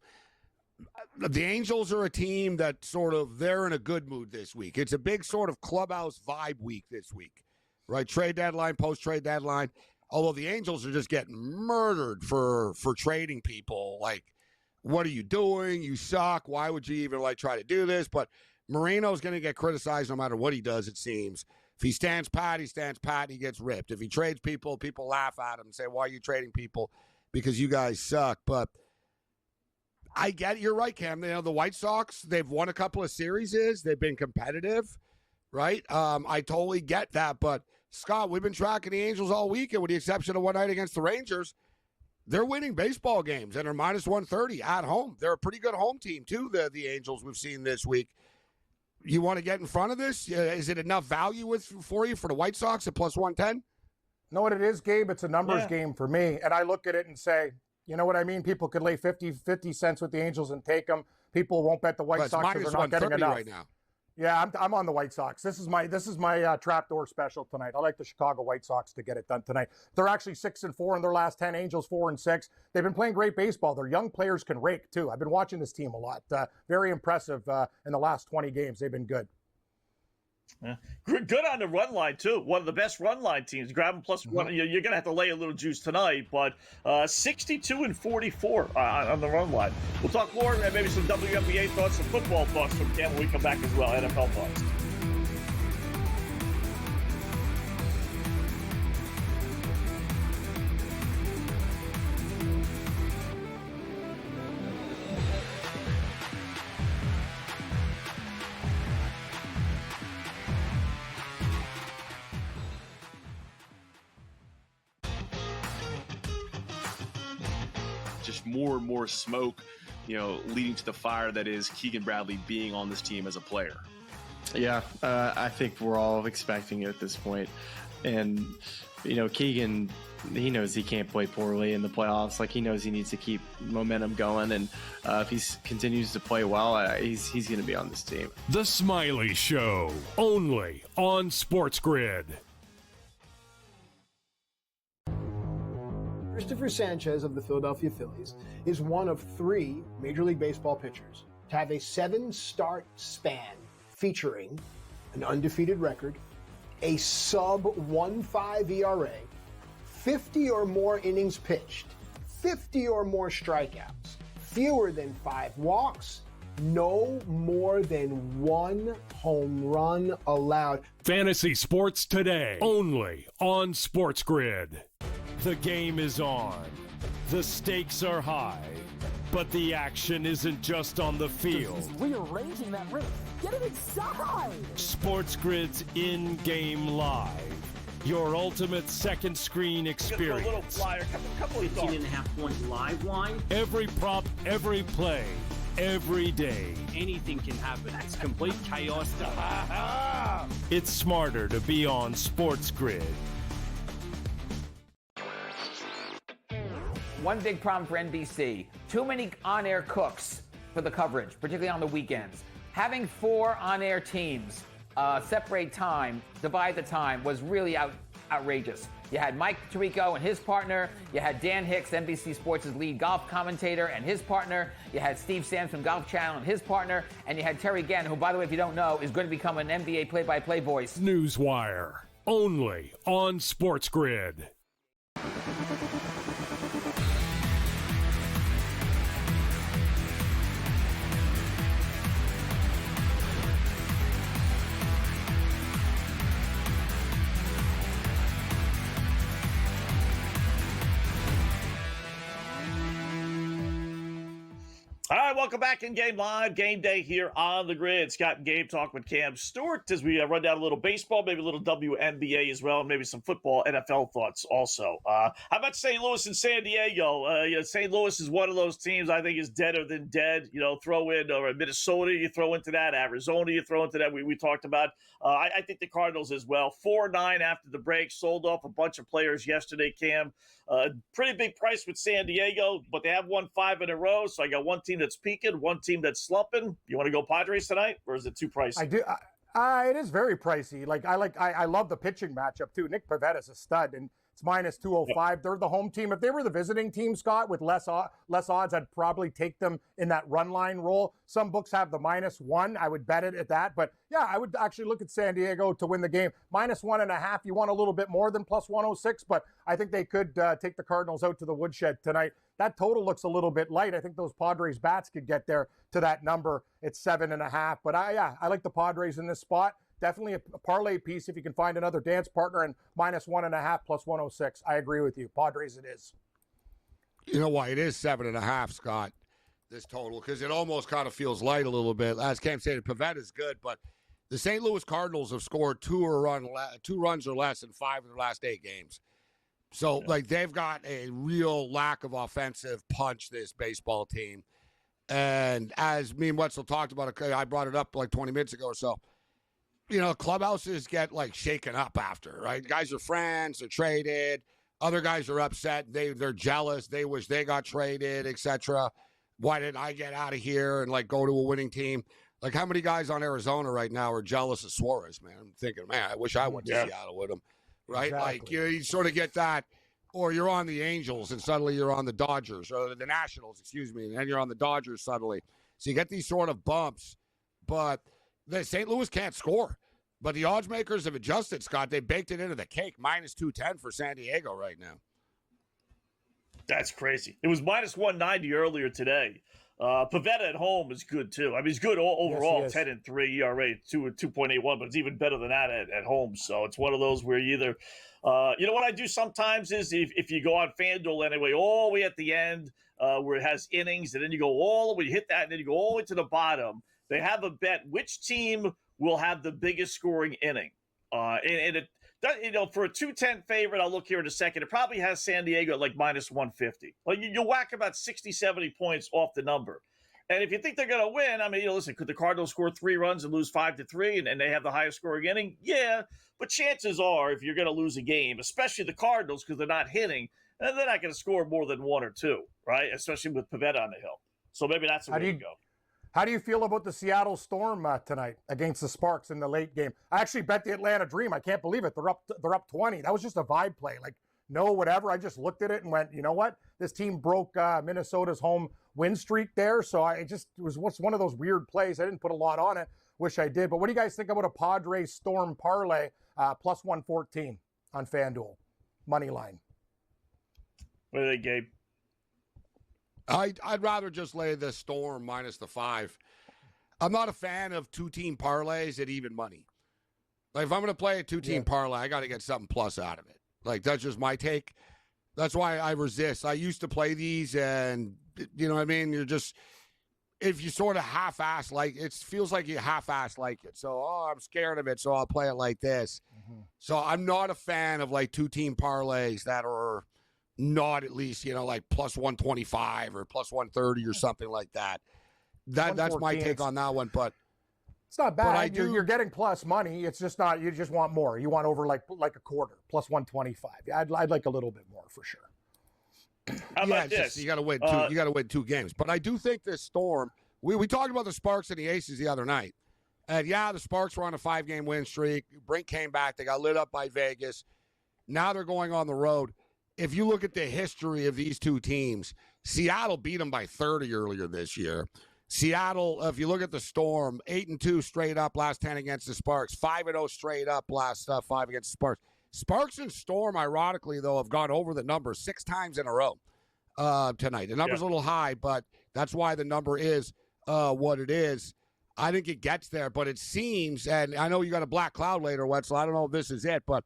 The Angels are a team that they're in a good mood this week. It's a big sort of clubhouse vibe week this week, right? Trade deadline, post-trade deadline. Although the Angels are just getting murdered for trading people. Like, what are you doing? You suck. Why would you even try to do this? But Moreno's going to get criticized no matter what he does, it seems. If he stands pat, he gets ripped. If he trades people, people laugh at him and say, why are you trading people? Because you guys suck. But I get it. You're right, Cam. The White Sox, they've won a couple of series. They've been competitive, right? I totally get that. But, Scott, we've been tracking the Angels all week, and with the exception of one night against the Rangers, they're winning baseball games, and they're minus 130 at home. They're a pretty good home team, too, the Angels we've seen this week. You want to get in front of this? Is it enough value for you for the White Sox at plus 110? Know what it is, Gabe? It's a numbers game for me. And I look at it and say, you know what I mean? People could lay 50 cents with the Angels and take them. People won't bet the White Sox because they're not getting enough. Right now. Yeah, I'm on the White Sox. This is my trapdoor special tonight. I like the Chicago White Sox to get it done tonight. They're actually 6-4 in their last 10. Angels 4-6. They've been playing great baseball. Their young players can rake too. I've been watching this team a lot. Very impressive in the last 20 games. They've been good. Yeah. Good on the run line, too. One of the best run line teams. Grab them plus one. You're going to have to lay a little juice tonight, but 62-44 on the run line. We'll talk more and maybe some WNBA thoughts, some football thoughts from Cam when we come back as well. NFL thoughts. Just more and more smoke, leading to the fire that is Keegan Bradley being on this team as a player. Yeah, I think we're all expecting it at this point. And, Keegan, he knows he can't play poorly in the playoffs. He knows he needs to keep momentum going. And if he continues to play well, he's going to be on this team. The Smiley Show, only on SportsGrid. Christopher Sanchez of the Philadelphia Phillies is one of 3 Major League Baseball pitchers to have a 7-start span featuring an undefeated record, a sub-1.5 ERA, 50 or more innings pitched, 50 or more strikeouts, fewer than 5 walks, no more than 1 home run allowed. Fantasy sports today, only on SportsGrid. The game is on. The stakes are high. But the action isn't just on the field. He's rearranging that ring. Get it inside! SportsGrid's in-game live. Your ultimate second screen experience. A little flyer, couple of thoughts. 18.5 point live line. Every prop, every play, every day. Anything can happen. It's complete chaos. It's smarter to be on SportsGrid. One big problem for NBC, too many on-air cooks for the coverage, particularly on the weekends. Having 4 on-air teams separate time, divide the time, was really outrageous. You had Mike Tirico and his partner. You had Dan Hicks, NBC Sports' lead golf commentator, and his partner. You had Steve Sands from Golf Channel and his partner. And you had Terry Gann, who, by the way, if you don't know, is going to become an NBA play-by-play voice. Newswire, only on SportsGrid. All right, welcome back in Game Live. Game Day here on the grid. Scott and Gabe talk with Cam Stewart as we run down a little baseball, maybe a little WNBA as well, and maybe some football, NFL thoughts also. How about St. Louis and San Diego? St. Louis is one of those teams I think is deader than dead. Throw in Minnesota, you throw into that. Arizona, you throw into that. We talked about. I think the Cardinals as well. 4-9 after the break. Sold off a bunch of players yesterday, Cam. Pretty big price with San Diego, but they have won 5 in a row. So I got one team that's peaking, one team that's slumping. You want to go Padres tonight, or is it too pricey? I do. It is very pricey. I love the pitching matchup too. Nick Pavetta's a stud, and it's minus 205. They're the home team. If they were the visiting team, Scott, with less odds, I'd probably take them in that run line role. Some books have the -1. I would bet it at that. But yeah, I would actually look at San Diego to win the game. -1.5. You want a little bit more than plus 106, but I think they could take the Cardinals out to the woodshed tonight. That total looks a little bit light. I think those Padres bats could get there to that number. It's 7.5. But I like the Padres in this spot. Definitely a parlay piece if you can find another dance partner, and -1.5 plus 106. I agree with you. Padres it is. You know why it is 7.5, Scott, this total? Because it almost kind of feels light a little bit. As Cam said, Pavetta is good, but the St. Louis Cardinals have scored 2 runs or less in 5 of their last 8 games. So, they've got a real lack of offensive punch, this baseball team. And as me and Wetzel talked about it, I brought it up 20 minutes ago or so. Clubhouses get shaken up after, right? Guys are friends, they're traded. Other guys are upset. They're jealous. They wish they got traded, etc. Why didn't I get out of here and go to a winning team? How many guys on Arizona right now are jealous of Suarez, man? I'm thinking, man, I wish I went to Seattle with him, right? Exactly. You sort of get that, or you're on the Angels and suddenly you're on the Dodgers, or the Nationals, excuse me, and then you're on the Dodgers suddenly. So you get these sort of bumps, but the St. Louis can't score. But the odds makers have adjusted, Scott. They baked it into the cake, -210 for San Diego right now. That's crazy. It was -190 earlier today. Pavetta at home is good too. I mean, he's good overall. Yes, 10-3 ERA, 2.81, but it's even better than that at home. So it's one of those where you either, what I do sometimes is if you go on FanDuel anyway, all the way at the end where it has innings, and then you go all the way, you hit that, and then you go all the way to the bottom. They have a bet which team will have the biggest scoring inning. And it, for a 210 favorite, I'll look here in a second. It probably has San Diego at -150. You'll whack about 60, 70 points off the number. And if you think they're going to win, I mean, listen, could the Cardinals score 3 runs and lose 5-3 and they have the highest scoring inning? Yeah. But chances are, if you're going to lose a game, especially the Cardinals, because they're not hitting, they're not going to score more than 1 or 2, right? Especially with Pavetta on the hill. So maybe that's the way to go. How do you feel about the Seattle Storm tonight against the Sparks in the late game? I actually bet the Atlanta Dream. I can't believe it. They're up 20. That was just a vibe play. No, whatever. I just looked at it and went, you know what? This team broke Minnesota's home win streak there. So it was one of those weird plays. I didn't put a lot on it. Wish I did. But what do you guys think about a Padres Storm parlay plus 114 on FanDuel money line? What do you think, Gabe? I'd rather just lay the Storm minus the 5. I'm not a fan of 2-team parlays at even money. If I'm going to play a 2-team parlay, I got to get something plus out of it. That's just my take. That's why I resist. I used to play these, and you know what I mean? If you sort of half-ass it feels like you half-ass like it. So, I'm scared of it, so I'll play it like this. Mm-hmm. So I'm not a fan of 2-team parlays that are not at least, plus 125 or plus 130 or something like that. That's my take on that one. But it's not bad. You're getting plus money. It's just not. You just want more. You want over like a quarter, plus 125. I'd like a little bit more for sure. How about this? You got to win two. You got to win 2 games. But I do think this Storm. We talked about the Sparks and the Aces the other night, and the Sparks were on a 5-game win streak. Brink came back. They got lit up by Vegas. Now they're going on the road. If you look at the history of these 2 teams, Seattle beat them by 30 earlier this year. Seattle, if you look at the Storm, 8-2 straight up last 10 against the Sparks, 5-0 straight up last 5 against the Sparks. Sparks and Storm, ironically, though, have gone over the number 6 times in a row tonight. The number's a little high, but that's why the number is what it is. I think it gets there, but it seems, and I know you got a black cloud later, Wetzel, I don't know if this is it, but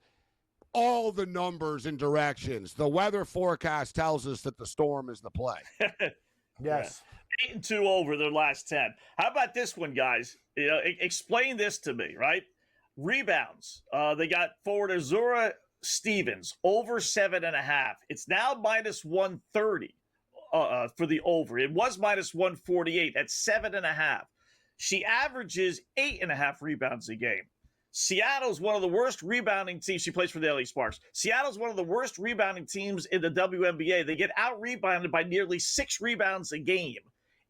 all the numbers and directions. The weather forecast tells us that the Storm is the play. Yes. Yeah. 8-2 over their last 10. How about this one, guys? Explain this to me, right? Rebounds. They got forward Azura Stevens over 7.5. It's now minus 130 for the over. It was minus 148 at 7.5. She averages 8.5 rebounds a game. Seattle's one of the worst rebounding teams. She plays for the LA Sparks. Seattle's one of the worst rebounding teams in the WNBA. They get out-rebounded by nearly 6 rebounds a game.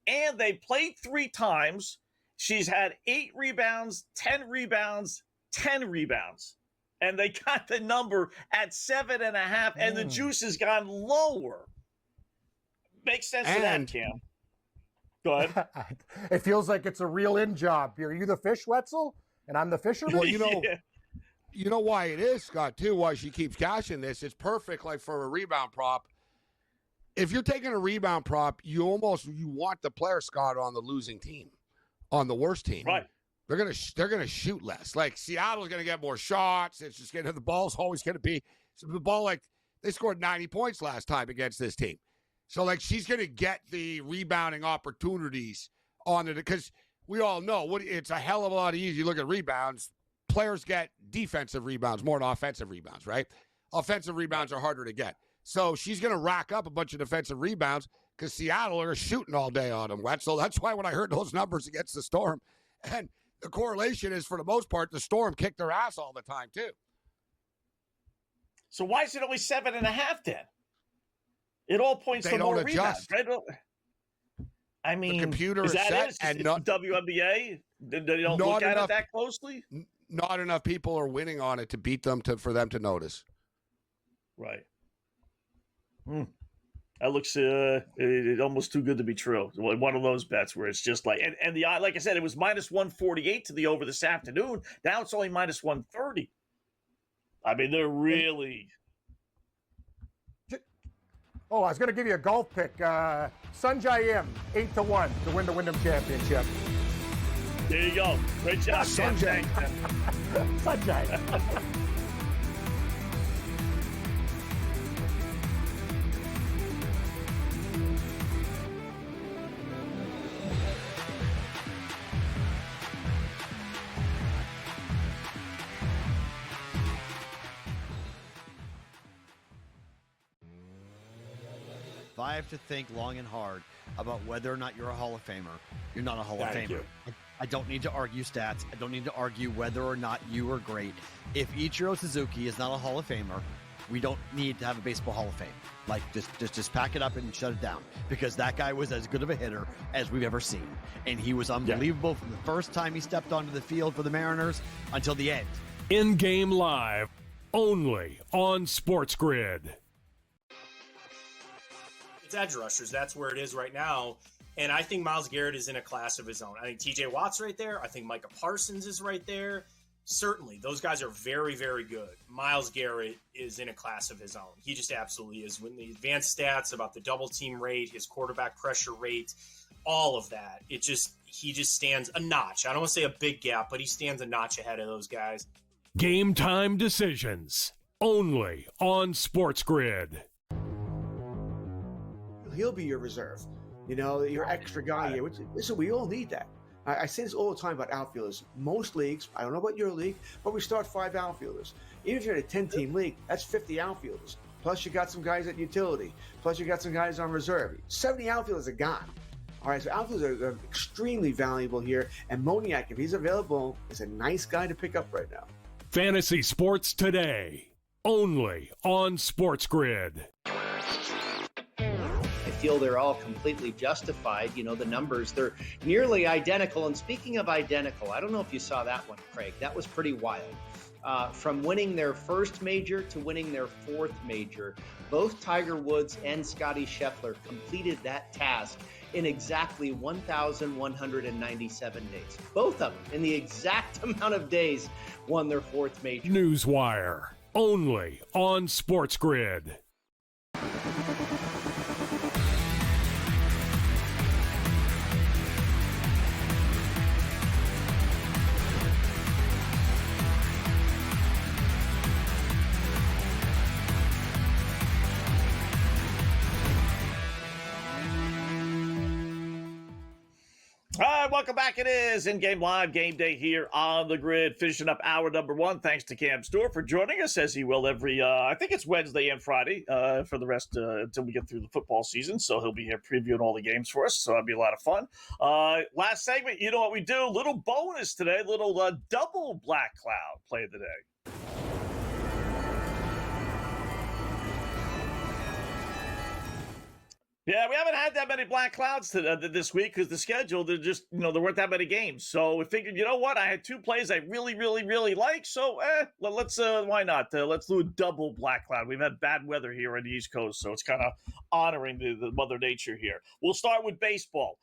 And they played 3 times. She's had 8 rebounds, 10 rebounds, 10 rebounds. And they got the number at 7.5, and the juice has gone lower. Makes sense to that, Cam. Go ahead. It feels like it's a real in job. Are you the fish, Wetzel? And I'm the fisherman? Well, you know why it is, Scott, too, why she keeps cashing this. It's perfect, like, for a rebound prop. If you're taking a rebound prop, you want the player, Scott, on the losing team, on the worst team. Right. They're gonna shoot less. Like, Seattle's gonna get more shots. It's just the ball's always gonna be the ball. Like, they scored 90 points last time against this team, so like she's gonna get the rebounding opportunities on it because we all know it's a hell of a lot easier. You look at rebounds. Players get defensive rebounds more than offensive rebounds, right? Offensive rebounds are harder to get. So she's going to rack up a bunch of defensive rebounds because Seattle are shooting all day on them, Wetzel. That's why when I heard those numbers against the Storm, and the correlation is, for the most part, the Storm kicked their ass all the time, too. So why is it only 7.5 then? It all points to more rebounds, right? I mean, the computer is that set it? and not WNBA. They don't look at it that closely. Not enough people are winning on it to beat them for them to notice. Right. That looks almost too good to be true. One of those bets where it's just like, and the like I said, it was minus 148 to the over this afternoon. Now it's only minus 130. I mean, they're really. Oh, I was going to give you a golf pick. Sanjay M, 8-1 to win the Wyndham Championship. There you go. Great job, Sanjay. Sanjay. 5 to think long and hard about whether or not you're a Hall of Famer. You're not a Hall of Famer. I don't need to argue stats. I don't need to argue whether or not you are great. If Ichiro Suzuki is not a Hall of Famer, we don't need to have a baseball Hall of Fame. Like, just pack it up and shut it down, because that guy was as good of a hitter as we've ever seen. And he was unbelievable from the first time he stepped onto the field for the Mariners until the end. In-game live, only on SportsGrid. It's edge rushers. That's where it is right now. And I think Myles Garrett is in a class of his own. I think TJ Watt's right there. I think Micah Parsons is right there. Certainly, those guys are very, very good. Myles Garrett is in a class of his own. He just absolutely is. When the advanced stats about the double team rate, his quarterback pressure rate, all of that, he just stands a notch. I don't want to say a big gap, but he stands a notch ahead of those guys. Game time decisions, only on SportsGrid. He'll be your reserve, your extra guy here. Listen, we all need that. I say this all the time about outfielders. Most leagues, I don't know about your league, but we start 5 outfielders. Even if you're in a 10-team league, that's 50 outfielders. Plus you got some guys at utility. Plus you got some guys on reserve. 70 outfielders are gone. All right, so outfielders are extremely valuable here. And Moniak, if he's available, is a nice guy to pick up right now. Fantasy Sports Today, only on SportsGrid. I feel they're all completely justified. The numbers, they're nearly identical. And speaking of identical, I don't know if you saw that one, Craig. That was pretty wild. From winning their first major to winning their 4th major, both Tiger Woods and Scottie Scheffler completed that task in exactly 1,197 days. Both of them, in the exact amount of days, won their 4th major. Newswire, only on SportsGrid. right, welcome back. It is In-Game Live Game Day here on the Grid, finishing up hour number 1. Thanks to Cam Stewart for joining us, as he will every, I think it's Wednesday and Friday for the rest until we get through the football season. So he'll be here previewing all the games for us. So that'll be a lot of fun. Last segment, you know what we do? Little bonus today, little double Black Cloud play of the day. Yeah, we haven't had that many black clouds this week because the schedule, there weren't that many games. So we figured, you know what? I had 2 plays I really, really, really like. So let's why not? Let's do a double black cloud. We've had bad weather here on the East Coast, so it's kind of honoring the Mother Nature here. We'll start with baseball.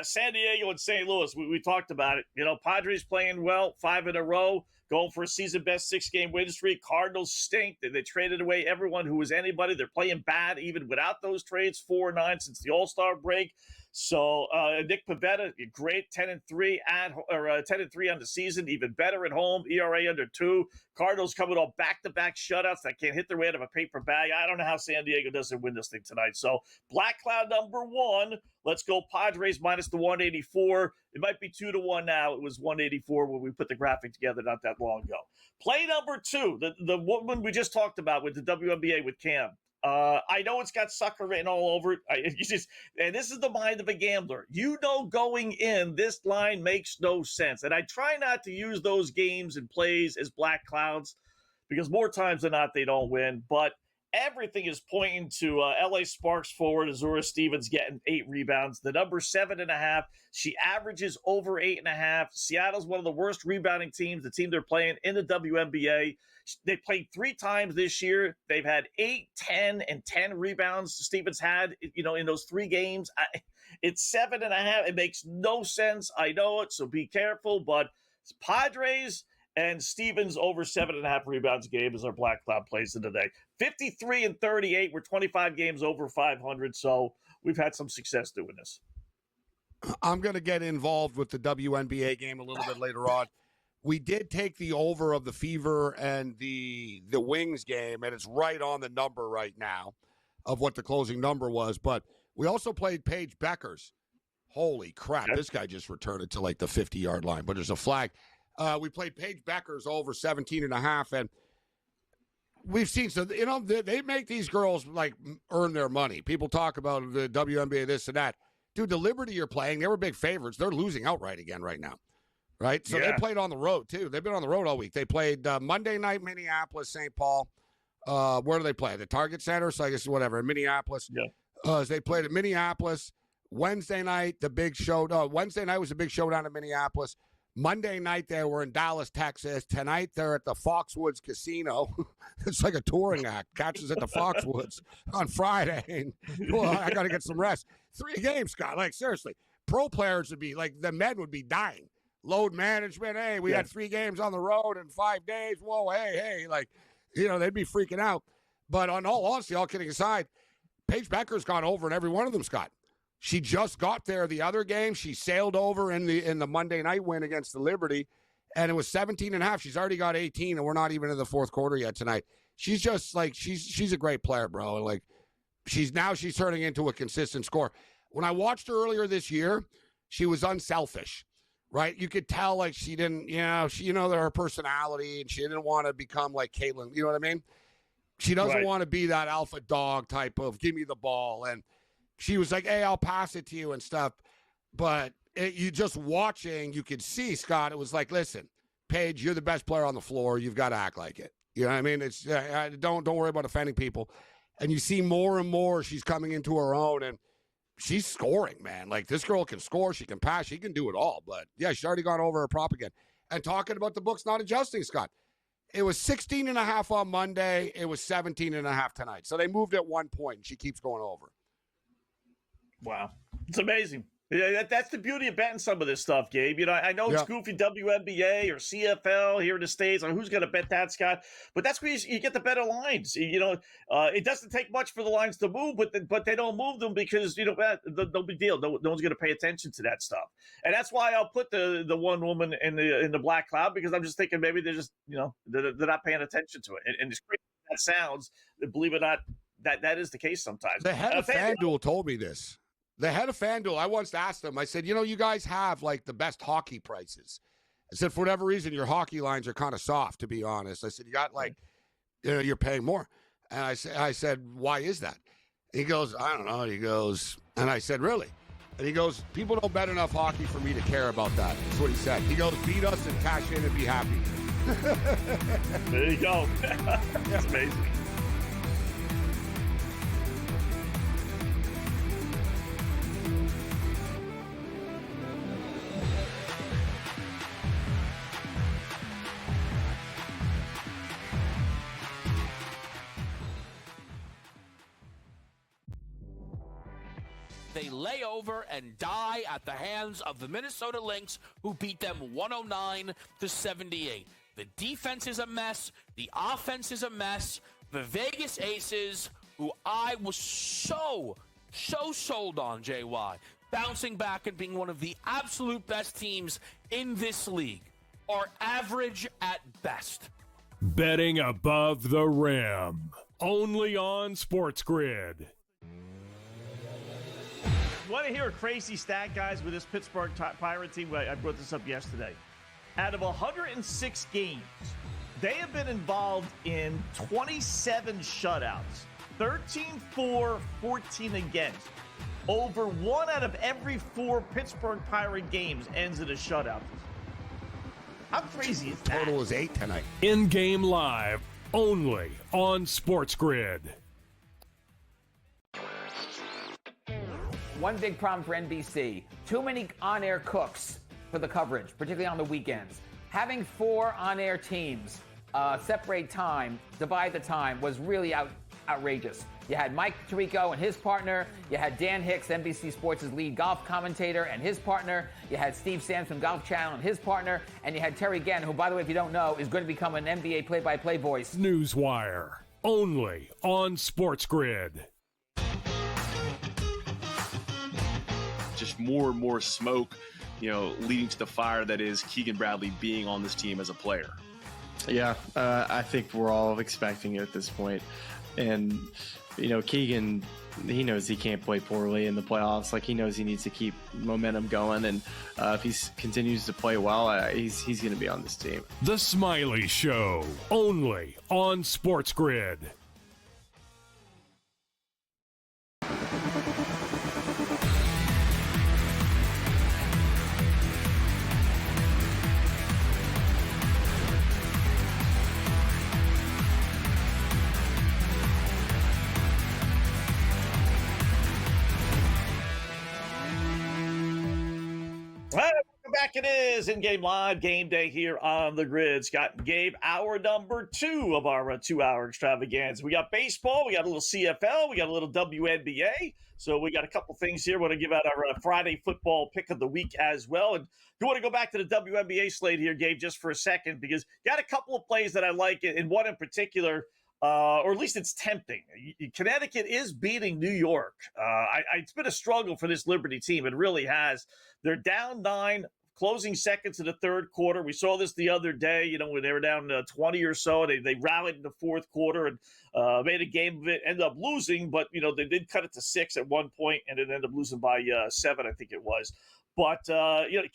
San Diego and St. Louis, we talked about it. You know, Padres playing well, 5 in a row. Going for a season-best 6-game win streak. Cardinals stink. They traded away everyone who was anybody. They're playing bad even without those trades, 4-9 since the All-Star break. So Nick Pivetta, great 10-3 10-3 on the season, even better at home. ERA under 2. Cardinals coming off back-to-back shutouts that can't hit their way out of a paper bag. I don't know how San Diego doesn't win this thing tonight. So Black Cloud number 1. Let's go Padres minus the 184. It might be 2-1 now. It was 184 when we put the graphic together not that long ago. Play number 2, the woman we just talked about with the WNBA with Cam. I know it's got sucker written all over it. And this is the mind of a gambler. You know, going in, this line makes no sense. And I try not to use those games and plays as black clouds because more times than not, they don't win. But everything is pointing to LA Sparks forward Azura Stevens getting 8 rebounds. The number 7.5. She averages over 8.5. Seattle's one of the worst rebounding teams, the team they're playing in the WNBA. They played 3 times this year. They've had 8, 10, and 10 rebounds. Stevens had, in those 3 games. It's 7.5. It makes no sense. I know it, so be careful. But Padres and Stevens over 7.5 rebounds a game is our Black Cloud plays of the day. 53-38. We're 25 games over 500, so we've had some success doing this. I'm going to get involved with the WNBA game a little bit later on. We did take the over of the Fever and the Wings game, and it's right on the number right now of what the closing number was. But we also played Paige Beckers. Holy crap, this guy just returned it to like the 50-yard line, but there's a flag. We played Paige Beckers over 17.5, and we've seen, so, they make these girls, like, earn their money. People talk about the WNBA, this and that. Dude, the Liberty you're playing, they were big favorites. They're losing outright again right now. Right? So they played on the road, too. They've been on the road all week. They played Monday night, Minneapolis, St. Paul. Where do they play? The Target Center? So I guess whatever, in Minneapolis. Yeah. They played at Minneapolis. Wednesday night, Wednesday night was a big showdown in Minneapolis. Monday night, they were in Dallas, Texas. Tonight, they're at the Foxwoods Casino. It's like a touring act. Catches at the Foxwoods on Friday. And, well, I got to get some rest. 3 games, Scott. Like, seriously. Pro players would be, like, the men would be dying. Load management. Hey, we had 3 games on the road in 5 days. Whoa, hey. Like, they'd be freaking out. But on all honesty, all kidding aside, Paige Becker's gone over in every one of them, Scott. She just got there the other game. She sailed over in the Monday night win against the Liberty, and it was 17.5. She's already got 18, and we're not even in the 4th quarter yet tonight. She's just like, she's a great player, bro. And like, she's turning into a consistent scorer. When I watched her earlier this year, she was unselfish. Right? You could tell, like, she didn't, her personality, and she didn't want to become like Caitlin. You know what I mean? She doesn't want to be that alpha dog type of give me the ball. And she was like, hey, I'll pass it to you and stuff. But you just watching, you could see, Scott, it was like, listen, Paige, you're the best player on the floor. You've got to act like it. You know what I mean? It's don't worry about offending people. And you see more and more she's coming into her own, and she's scoring, man. Like, this girl can score. She can pass. She can do it all. But, yeah, she's already gone over her prop again. And talking about the books not adjusting, Scott, it was 16.5 on Monday. It was 17.5 tonight. So they moved at 1 point, and she keeps going over. Wow. It's amazing. Yeah, that's the beauty of betting some of this stuff, Gabe. I know it's goofy WNBA or CFL here in the States. Like, who's going to bet that, Scott? But that's where you get the better lines. It doesn't take much for the lines to move, but they don't move them because, no big deal. No one's going to pay attention to that stuff. And that's why I'll put the one woman in the black cloud, because I'm just thinking maybe they're just, they're not paying attention to it. And as crazy as that sounds, believe it or not, that is the case sometimes. The head of FanDuel told me this. the head of FanDuel, I once asked him, I said, you guys have like the best hockey prices. I said, for whatever reason, your hockey lines are kind of soft, to be honest. I said, you got like, you're paying more. And I said, why is that? He goes, I don't know. He goes, and I said, really? And he goes, people don't bet enough hockey for me to care about that. That's what he said. He goes, beat us and cash in and be happy. There you go. That's amazing. They lay over and die at the hands of the Minnesota Lynx, who beat them 109-78. The defense is a mess. The offense is a mess. The Vegas Aces, who I was so sold on, JY, bouncing back and being one of the absolute best teams in this league, are average at best. Betting above the rim. Only on SportsGrid. Want to hear a crazy stat, guys, with this Pittsburgh Pirate team? I brought this up yesterday. Out of 106 games, they have been involved in 27 shutouts, 13-4, 14 against. Over 1 out of every 4 Pittsburgh Pirate games ends in a shutout. How crazy is that? Total is 8 tonight. In-game live, only on SportsGrid. One big problem for NBC, too many on-air cooks for the coverage, particularly on the weekends. Having 4 on-air teams separate time, divide the time, was really outrageous. You had Mike Tirico and his partner. You had Dan Hicks, NBC Sports' lead golf commentator, and his partner. You had Steve Sands from Golf Channel and his partner. And you had Terry Gann, who, by the way, if you don't know, is going to become an NBA play-by-play voice. Newswire, only on SportsGrid. Just more and more smoke, leading to the fire that is Keegan Bradley being on this team as a player. Yeah, I think we're all expecting it at this point. And, Keegan, he knows he can't play poorly in the playoffs. Like, he knows he needs to keep momentum going. And if he continues to play well, he's going to be on this team. The Smiley Show, only on SportsGrid. Back it is in-game live game day here on the grid. Scott and Gabe, hour number 2 of our 2-hour extravaganza. We got baseball, we got a little CFL, we got a little WNBA. So we got a couple things here. We want to give out our Friday football pick of the week as well. And do want to go back to the WNBA slate here, Gabe, just for a second, because got a couple of plays that I like, and one in particular, or at least it's tempting. Connecticut is beating New York. It's been a struggle for this Liberty team. It really has. They're down 9. Closing seconds in the third quarter. We saw this the other day, when they were down 20 or so. They rallied in the fourth quarter and made a game of it, ended up losing, but, they did cut it to 6 at one point and it ended up losing by 7, I think it was. But,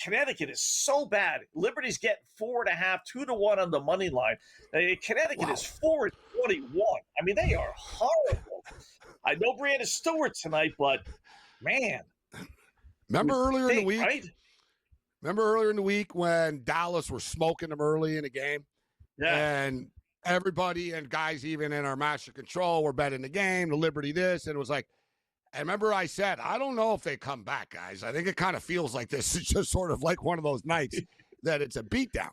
Connecticut is so bad. Liberty's getting 4.5, 2-1 on the money line. Connecticut is 4-21. I mean, they are horrible. I know Brianna Stewart tonight, but, man. Remember earlier in the week? Right? Remember earlier in the week when Dallas were smoking them early in the game? Yeah. And everybody and guys even in our master control were betting the game, the Liberty this, and it was like, I remember I said, I don't know if they come back, guys. I think it kind of feels like this is just sort of like one of those nights that it's a beatdown.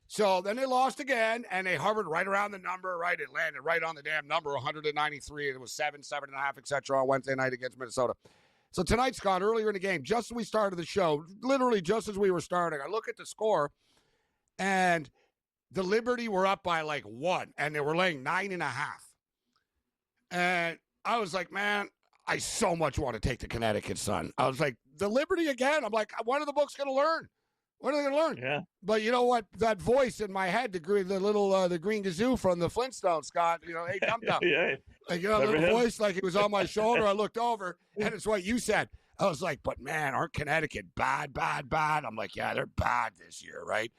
So then they lost again, and they hovered right around the number, right? It landed right on the damn number, 193, and it was 7, 7.5, et cetera, on Wednesday night against Minnesota. So tonight, Scott, earlier in the game, just as we started the show, literally just as we were starting, I look at the score, and the Liberty were up by like 1, and they were laying 9.5. And I was like, man, I so much want to take the Connecticut Sun. I was like, the Liberty again? I'm like, when are the books going to learn? When are they going to learn? Yeah. But you know what? That voice in my head, the little the green gazoo from the Flintstones, Scott, hey, dum-dum. Yeah. Like, the little voice, like it was on my shoulder. I looked over, and it's what you said. I was like, but man, aren't Connecticut bad? I'm like, yeah, they're bad this year, right?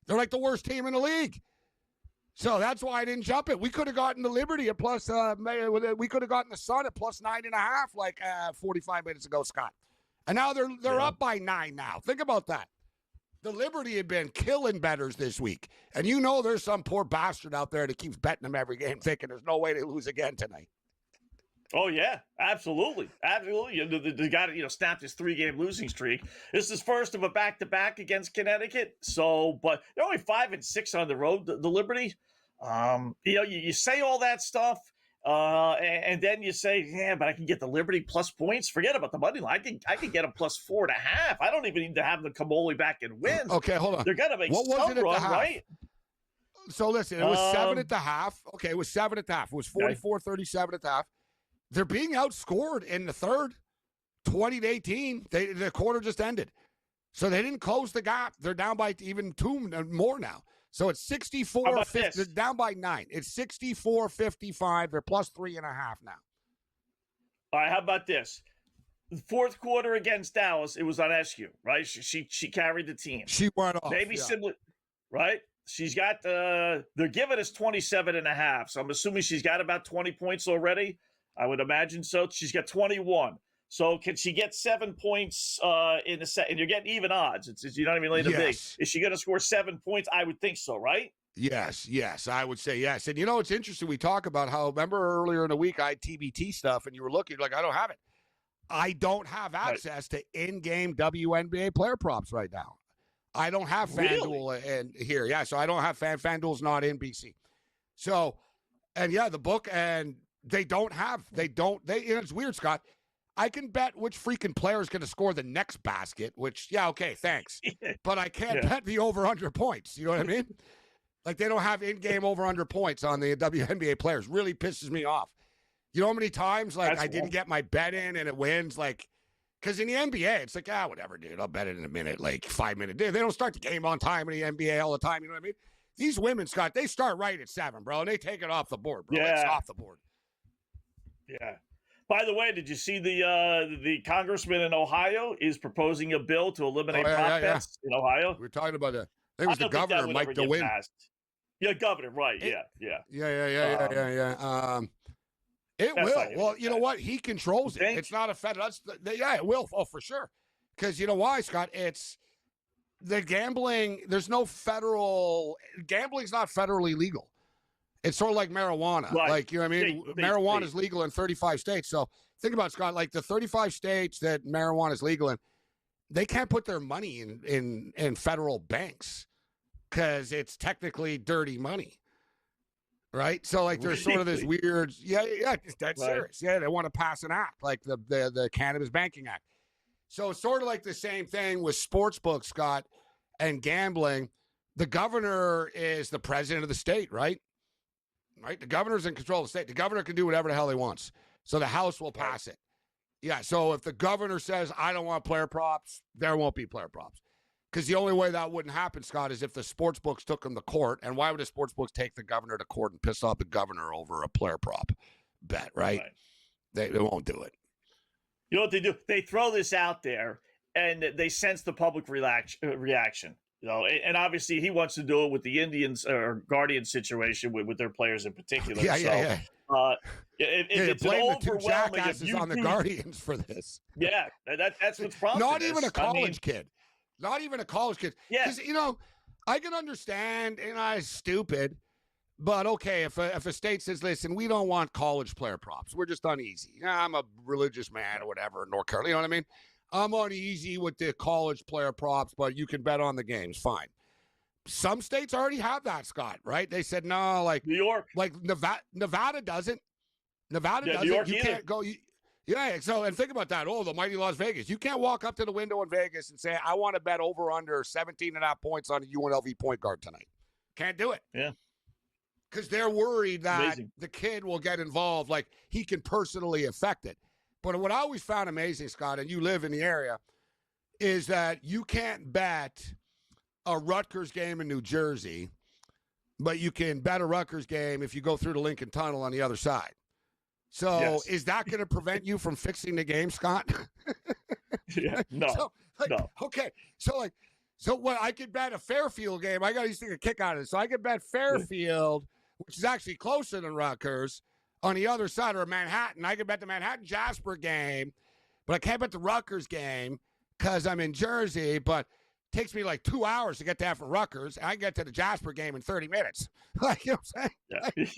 They're like the worst team in the league. So that's why I didn't jump it. We could have gotten the Liberty at plus, we could have gotten the Sun at plus 9.5 like 45 minutes ago, Scott. And now they're up by 9 now. Think about that. The Liberty had been killing bettors this week. And you know there's some poor bastard out there that keeps betting them every game thinking there's no way they lose again tonight. Oh, yeah, absolutely. The guy that, snapped his 3-game losing streak. This is first of a back-to-back against Connecticut. So, but they're only 5-6 on the road, the Liberty. You say all that stuff, and then you say, yeah, but I can get the Liberty plus points. Forget about the money line. I can get them plus 4.5. I don't even need to have them come all the way back and win. Okay, hold on. They're going to make some run, right? So, listen, it was 7.5. Okay, it was 7.5. It was 44-37 at the half. They're being outscored in the third, 20-18. The quarter just ended. So they didn't close the gap. They're down by even 2 more now. So it's 64-50. They're down by 9. It's 64-55. They're plus 3.5 now. All right, how about this? The fourth quarter against Dallas, it was on SU, right? She carried the team. She went off. Maybe similar, right? She's got, they're giving us 27.5. So I'm assuming she's got about 20 points already. I would imagine so. She's got 21. So can she get 7 points in the set? And you're getting even odds. You're not even laying big. Is she going to score 7 points? I would think so, right? Yes, I would say yes. And it's interesting. We talk about how, remember earlier in the week, I had TBT stuff, and you were looking like, I don't have it. I don't have access to in-game WNBA player props right now. I don't have FanDuel in here. Yeah, so I don't have FanDuel's not in BC. So, and yeah, the book, and it's weird, Scott. I can bet which freaking player is going to score the next basket, which, okay, thanks. But I can't bet the over-under points. You know what I mean? Like, they don't have in-game over-under points on the WNBA players. Really pisses me off. You know how many times, I didn't get my bet in and it wins? Because in the NBA, it's like, whatever, dude. I'll bet it in a minute, 5 minutes. They don't start the game on time in the NBA all the time. You know what I mean? These women, Scott, they start right at 7, bro, and they take it off the board, bro. It's off the board. Yeah. By the way, did you see the congressman in Ohio is proposing a bill to eliminate prop bets in Ohio? We're talking about that. I think it was the governor, Mike DeWin. Yeah, governor, right? Yeah. It will. Well, you know what? He controls it. It's not a federal. It will. Oh, for sure. Because you know why, Scott? It's the gambling. There's no federal. Gambling's not federally legal. It's sort of like marijuana. Right. You know what I mean? Marijuana is legal in 35 states. So think about it, Scott, the 35 states that marijuana is legal in, they can't put their money in federal banks because it's technically dirty money. Right? So there's sort of this weird, that's serious. Yeah, they want to pass an act like the Cannabis Banking Act. So it's sort of like the same thing with sportsbooks, Scott, and gambling. The governor is the president of the state, right? Right? The governor's in control of the state. The governor can do whatever the hell he wants. So the House will pass it. Yeah, so if the governor says, I don't want player props, there won't be player props. Because the only way that wouldn't happen, Scott, is if the sports books took him to court. And why would the sports books take the governor to court and piss off the governor over a player prop bet, right? They won't do it. You know what they do? They throw this out there, and they sense the public reaction. And obviously he wants to do it with the Indians or Guardians situation with their players in particular. Yeah. It's blame an the two jackasses on the Guardians for this. Yeah, that's what's prompted. Not even a college kid. Not even a college kid. Yeah. Because, I can understand, and I'm stupid, but okay, if a state says, listen, we don't want college player props. We're just uneasy. I'm a religious man or whatever in North Carolina. You know what I mean? I'm uneasy with the college player props, but you can bet on the games. Fine. Some states already have that, Scott, right? They said, no, like New York. Like Nevada doesn't. Nevada doesn't. New York you either. Can't go. So, and think about that. Oh, the mighty Las Vegas. You can't walk up to the window in Vegas and say, I want to bet over under 17.5 points on a UNLV point guard tonight. Can't do it. Yeah. Because they're worried that the kid will get involved, like he can personally affect it. But what I always found amazing, Scott, and you live in the area, is that you can't bet a Rutgers game in New Jersey, but you can bet a Rutgers game if you go through the Lincoln Tunnel on the other side. So is that going to prevent you from fixing the game, Scott? Yeah, no. Okay, so what? I could bet a Fairfield game. I got to take a kick out of it. So I could bet Fairfield, which is actually closer than Rutgers, on the other side, or Manhattan. I could bet the Manhattan Jasper game, but I can't bet the Rutgers game because I'm in Jersey. But it takes me like 2 hours to get there from Rutgers. I can get to the Jasper game in 30 minutes. Like, you know what I'm saying?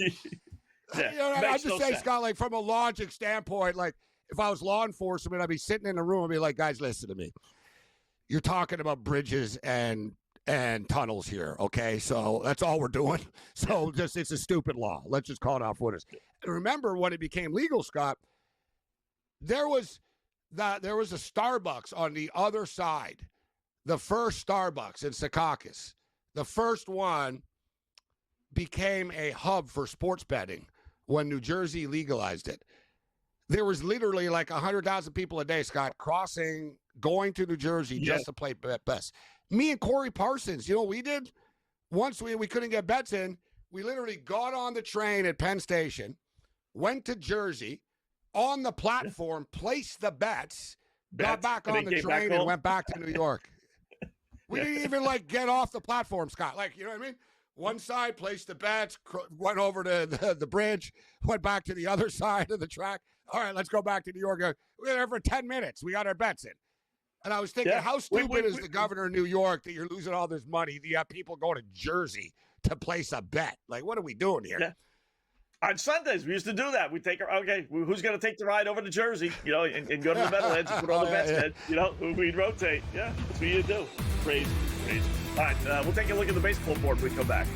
Yeah. You know, I just say, Scott, like from a logic standpoint, like if I was law enforcement, I'd be sitting in a room and be like, guys, listen to me. You're talking about bridges and tunnels here, okay? So that's all we're doing. So it's a stupid law. Let's just call it off what it is. And remember when it became legal, Scott, there was a Starbucks on the other side. The first Starbucks in Secaucus. The first one became a hub for sports betting when New Jersey legalized it. There was literally like 100,000 people a day, Scott, going to New Jersey just to play bets. Me and Corey Parsons, you know what we did? Once we couldn't get bets in, we literally got on the train at Penn Station, went to Jersey, on the platform, placed the bets, got back on the train, and went back to New York. We didn't even, like, get off the platform, Scott. Like, you know what I mean? One side, placed the bets, went over to the bridge, went back to the other side of the track. All right, let's go back to New York. We were there for 10 minutes. We got our bets in. And I was thinking, how stupid is the governor of New York that you're losing all this money? You have people going to Jersey to place a bet. Like, what are we doing here? Yeah. On Sundays, we used to do that. We'd take who's going to take the ride over to Jersey, you know, and go to the Meadowlands and put all the bets in, you know, we'd rotate. Yeah, that's what you do. Crazy. All right, we'll take a look at the baseball board when we come back.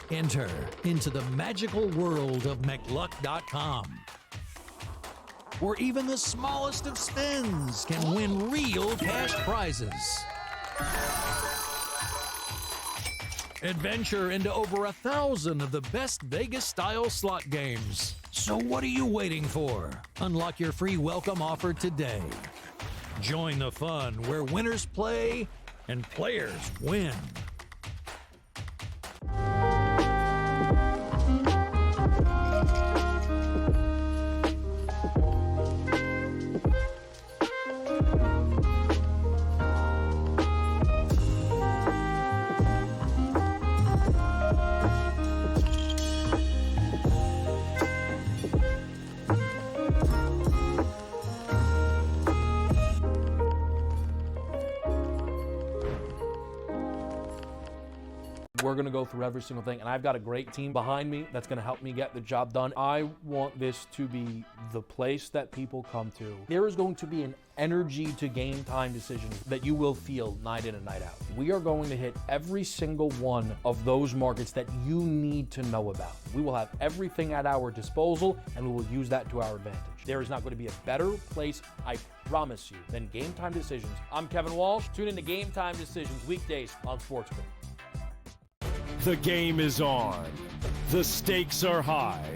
Enter into the magical world of McLuck.com, where even the smallest of spins can win real cash prizes. Adventure into over 1,000 of the best Vegas-style slot games. So what are you waiting for? Unlock your free welcome offer today. Join the fun where winners play and players win. We're going to go through every single thing, and I've got a great team behind me that's going to help me get the job done. I want this to be the place that people come to. There is going to be an energy to game time decisions that you will feel night in and night out. We are going to hit every single one of those markets that you need to know about. We will have everything at our disposal, and we will use that to our advantage. There is not going to be a better place, I promise you, than Game Time Decisions. I'm Kevin Walsh. Tune in to Game Time Decisions weekdays on SportsGrid. The game is on. The stakes are high.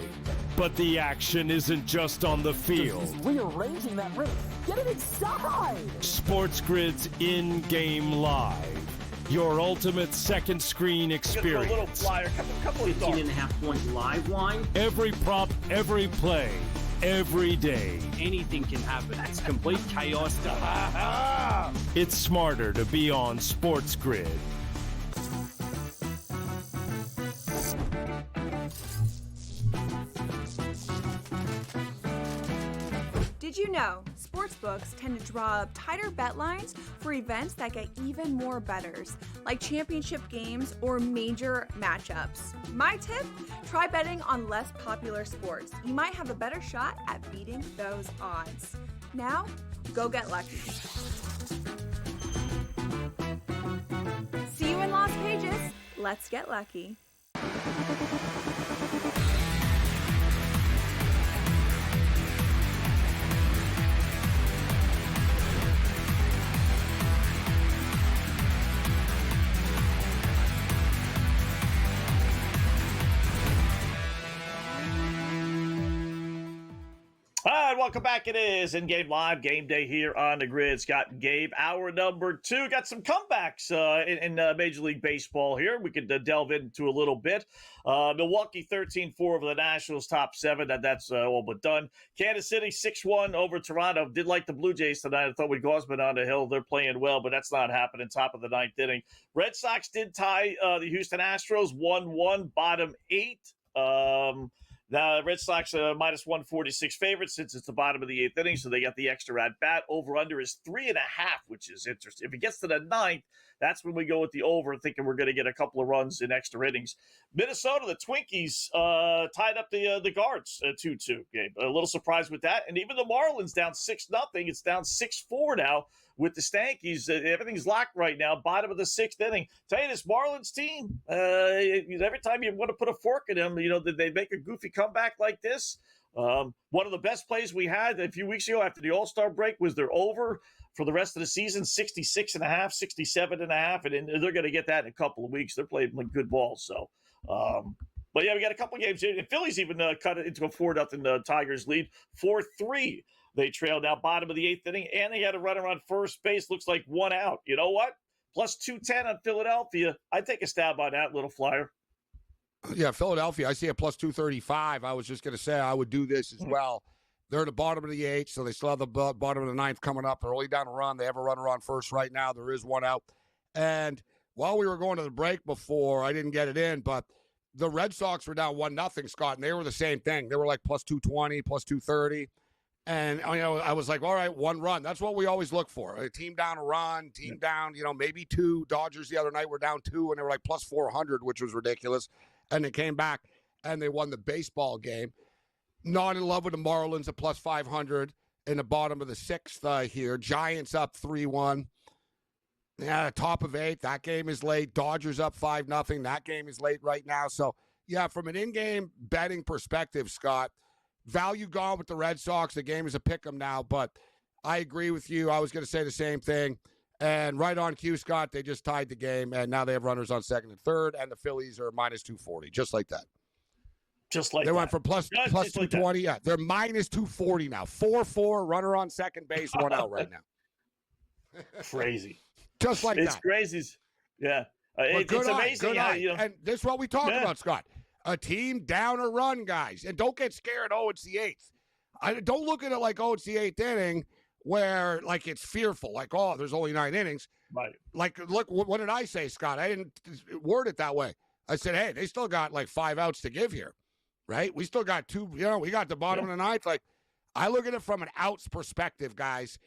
But the action isn't just on the field. He's rearranging that ring. Get it inside! SportsGrid's in-game live. Your ultimate second screen experience. A little flyer, couple of 18.5 point live line. Every prop, every play, every day. Anything can happen. It's complete chaos. It's smarter to be on SportsGrid. Did you know sportsbooks tend to draw up tighter bet lines for events that get even more bettors, like championship games or major matchups? My tip, try betting on less popular sports. You might have a better shot at beating those odds. Now, go get lucky. See you in Las Vegas. Let's get lucky. All right, welcome back. It is In-Game Live, game day here on the grid. Scott and Gabe, hour number 2. Got some comebacks in Major League Baseball here. We could delve into a little bit. Milwaukee 13-4 over the Nationals, top 7. That's all but done. Kansas City 6-1 over Toronto. Did like the Blue Jays tonight. I thought with Gausman on the hill, they're playing well, but that's not happening. Top of the 9th inning. Red Sox did tie the Houston Astros 1-1, bottom 8. Now, Red Sox minus 146 favorites since it's the bottom of the 8th inning, so they got the extra at bat. Over-under is 3.5, which is interesting. If it gets to the 9th, that's when we go with the over, thinking we're going to get a couple of runs in extra innings. Minnesota, the Twinkies, tied up the Guards 2-2. Game. A little surprised with that. And even the Marlins down 6-0. It's down 6-4 now with the Stankies. Everything's locked right now, bottom of the 6th inning. Tell you, this Marlins team, every time you want to put a fork in them, they make a goofy comeback like this. One of the best plays we had a few weeks ago after the All-Star break was their over for the rest of the season, 66.5, 67.5, and they're going to get that in a couple of weeks. They're playing like good ball. So, but yeah, we got a couple of games here. And Phillies even cut it into a 4-0 Tigers lead, 4-3. They trailed out bottom of the 8th inning, and they had a runner on first base. Looks like 1 out. You know what? Plus 210 on Philadelphia. I'd take a stab on that little flyer. Yeah, Philadelphia, I see a plus 235. I was just going to say I would do this as well. They're at the bottom of the 8th, so they still have the bottom of the 9th coming up. They're only down a run. They have a runner on first right now. There is 1 out. And while we were going to the break before, I didn't get it in, but the Red Sox were down 1-0, Scott, and they were the same thing. They were like plus 220, plus 230. And, I was like, all right, 1 run. That's what we always look for. A team down a run, team down, maybe 2. Dodgers the other night were down 2, and they were like plus 400, which was ridiculous. And they came back, and they won the baseball game. Not in love with the Marlins at plus 500 in the bottom of the 6th here. Giants up 3-1. Yeah, top of 8. That game is late. Dodgers up 5-0. That game is late right now. So, yeah, from an in-game betting perspective, Scott, value gone with the Red Sox. The game is a pick 'em now, but I agree with you. I was going to say the same thing. And right on cue, Scott, they just tied the game, and now they have runners on 2nd and 3rd, and the Phillies are minus 240, just like that. Just like they that. went from plus 220. Like yeah, they're minus 240 now. 4-4, runner on second base, 1 out right now. Crazy. Just like it's that. It's crazy. Yeah. It's amazing. And this is what we talk about, Scott. A team down a run, guys. And don't get scared, it's the 8th. Don't look at it like, it's the 8th inning where, like, it's fearful. Like, there's only 9 innings. Right. Like, look, what did I say, Scott? I didn't word it that way. I said, hey, they still got, like, 5 outs to give here. Right? We still got 2, we got the bottom of the 9th. Like, I look at it from an outs perspective, guys.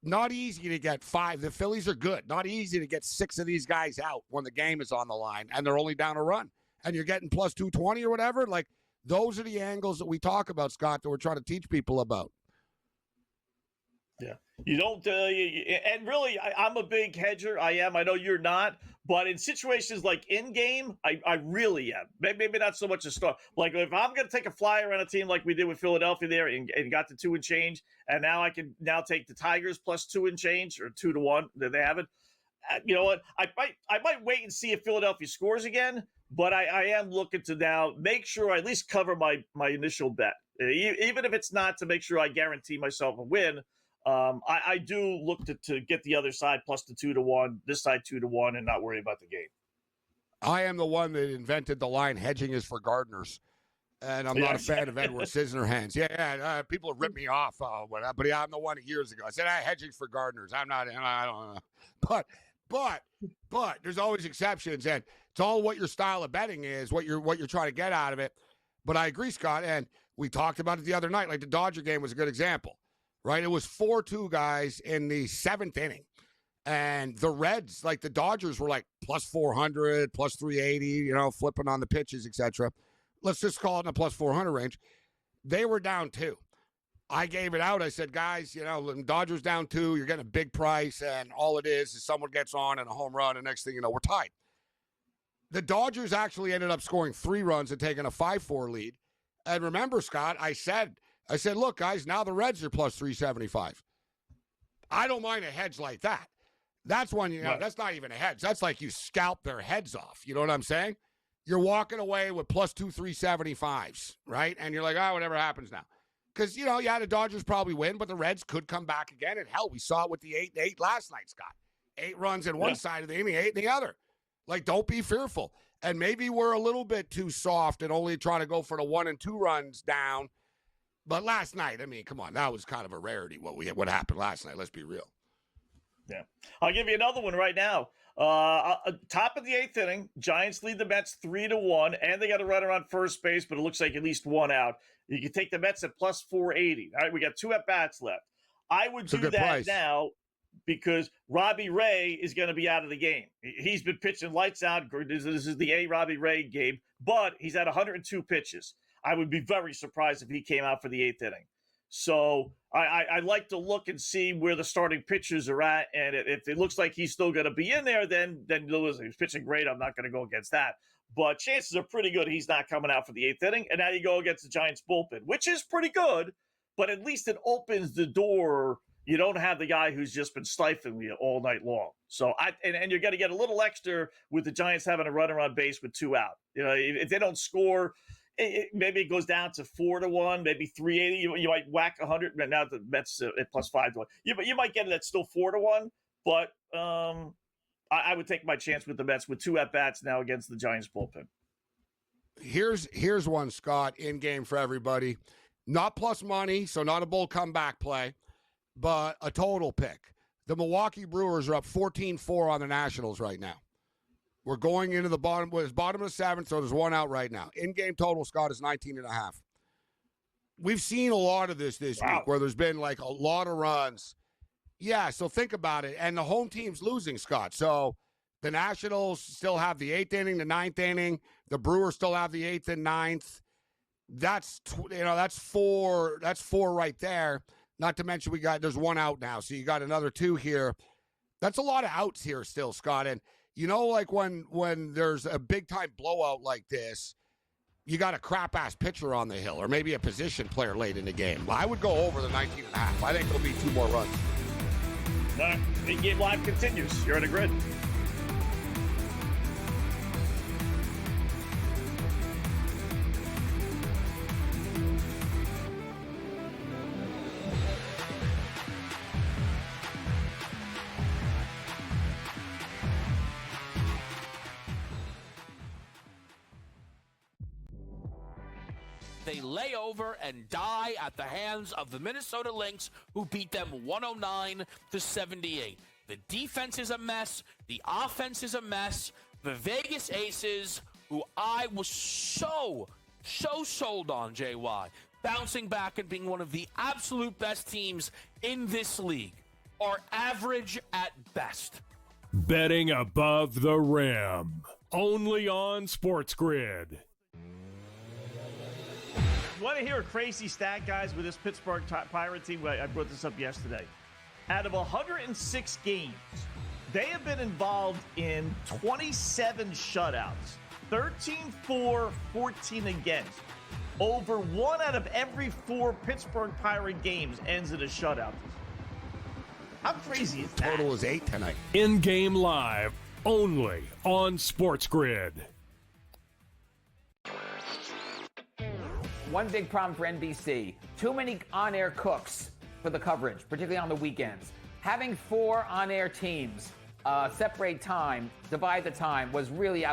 Not easy to get 5. The Phillies are good. Not easy to get 6 of these guys out when the game is on the line and they're only down a run. And you're getting plus 220 or whatever. Like, those are the angles that we talk about, Scott, that we're trying to teach people about. Yeah. You don't, and really, I'm a big hedger. I am. I know you're not. But in situations like in-game, I really am. Maybe not so much a start. Like, if I'm going to take a flyer on a team like we did with Philadelphia there and got the 2 and change, and now I can take the Tigers plus 2 and change, or 2-1, that they have it. You know what? I might wait and see if Philadelphia scores again, but I am looking to now make sure I at least cover my initial bet. Even if it's not to make sure I guarantee myself a win, I do look to get the other side plus the 2-1, this side 2-1, and not worry about the game. I am the one that invented the line, hedging is for gardeners. And I'm not a fan of Edward Scissorhands. Yeah, people have ripped me off. But I'm the one years ago. I said, hedging's for gardeners. I don't know. But there's always exceptions. And it's all what your style of betting is, what you're trying to get out of it. But I agree, Scott. And we talked about it the other night. Like the Dodger game was a good example. Right? It was 4-2, guys, in the 7th inning. And the Reds, like the Dodgers, were like plus 400, plus 380, flipping on the pitches, etc. Let's just call it in the plus 400 range. They were down 2. I gave it out. I said, guys, Dodgers down 2. You're getting a big price, and all it is someone gets on and a home run, and next thing you know, we're tied. The Dodgers actually ended up scoring 3 runs and taking a 5-4 lead. And remember, Scott, I said, look, guys, now the Reds are plus 375. I don't mind a hedge like that. That's one, right. That's not even a hedge. That's like you scalp their heads off. You know what I'm saying? You're walking away with plus 375s, right? And you're like, whatever happens now. Because, the Dodgers probably win, but the Reds could come back again. And hell, we saw it with the 8-8 last night, Scott. 8 runs in one side of the inning, 8 in the other. Like, don't be fearful. And maybe we're a little bit too soft and only trying to go for the 1 and 2 runs down. But last night, come on, that was kind of a rarity what happened last night. Let's be real. Yeah. I'll give you another one right now. Top of the 8th inning, Giants lead the Mets 3-1, and they got a runner on first base, but it looks like at least one out. You can take the Mets at plus 480. All right, we got 2 at-bats left. I would do that price now because Robbie Ray is going to be out of the game. He's been pitching lights out. This is the Robbie Ray game, but he's at 102 pitches. I would be very surprised if he came out for the 8th inning. So I like to look and see where the starting pitchers are at, and if it looks like he's still going to be in there, then he's pitching great. I'm not going to go against that. But chances are pretty good he's not coming out for the 8th inning, and now you go against the Giants bullpen, which is pretty good, but at least it opens the door. You don't have the guy who's just been stifling you all night long. So and you're going to get a little extra with the Giants having a runner on base with 2 out. If they don't score, maybe it goes down to 4-1, maybe 380. You might whack 100. Now the Mets at plus 5-1. You might get it at still 4-1, but I would take my chance with the Mets with 2 at-bats now against the Giants bullpen. Here's one, Scott, in game for everybody. Not plus money, so not a bull comeback play, but a total pick. The Milwaukee Brewers are up 14-4 on the Nationals right now. We're going into the bottom of the 7th, so there's 1 out right now. In-game total, Scott, is 19.5. We've seen a lot of this week where there's been like a lot of runs. Yeah, so think about it. And the home team's losing, Scott. So the Nationals still have the 8th inning, the 9th inning. The Brewers still have the 8th and 9th. That's 4 right there. Not to mention there's 1 out now. So you got another 2 here. That's a lot of outs here still, Scott. And like when there's a big time blowout like this, you got a crap ass pitcher on the hill or maybe a position player late in the game. I would go over the 19.5. I think there'll be 2 more runs. All right. 8-game live continues. You're on the grid. They lay over and die at the hands of the Minnesota Lynx, who beat them 109-78. The defense is a mess. The offense is a mess. The Vegas Aces, who I was so sold on, JY, bouncing back and being one of the absolute best teams in this league, are average at best. Betting above the rim. Only on SportsGrid. You want to hear a crazy stat, guys, with this Pittsburgh Pirate team? I brought this up yesterday. Out of 106 games, they have been involved in 27 shutouts, 13-4, 14 against. Over 1 out of every 4 Pittsburgh Pirate games ends in a shutout. How crazy is that? Total is 8 tonight. In-game live, only on SportsGrid. One big problem for NBC, too many on-air cooks for the coverage, particularly on the weekends. Having 4 on-air teams separate time, divide the time, was really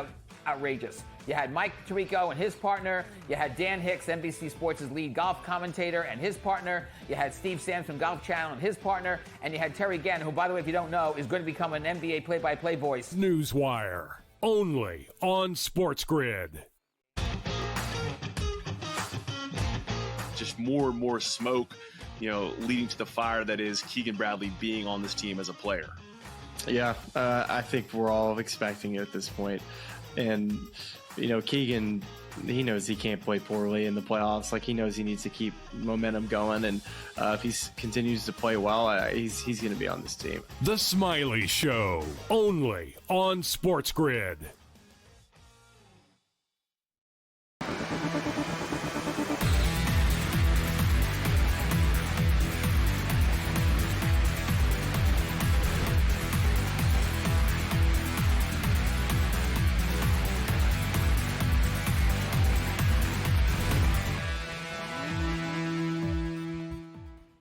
outrageous. You had Mike Tirico and his partner. You had Dan Hicks, NBC Sports' lead golf commentator, and his partner. You had Steve Sams from Golf Channel and his partner. And you had Terry Gann, who, by the way, if you don't know, is going to become an NBA play-by-play voice. Newswire, only on SportsGrid. Just more and more smoke, leading to the fire that is Keegan Bradley being on this team as a player. Yeah, I think we're all expecting it at this point. And, Keegan, he knows he can't play poorly in the playoffs. Like, he knows he needs to keep momentum going. And if he continues to play well, he's going to be on this team. The Smiley Show, only on SportsGrid.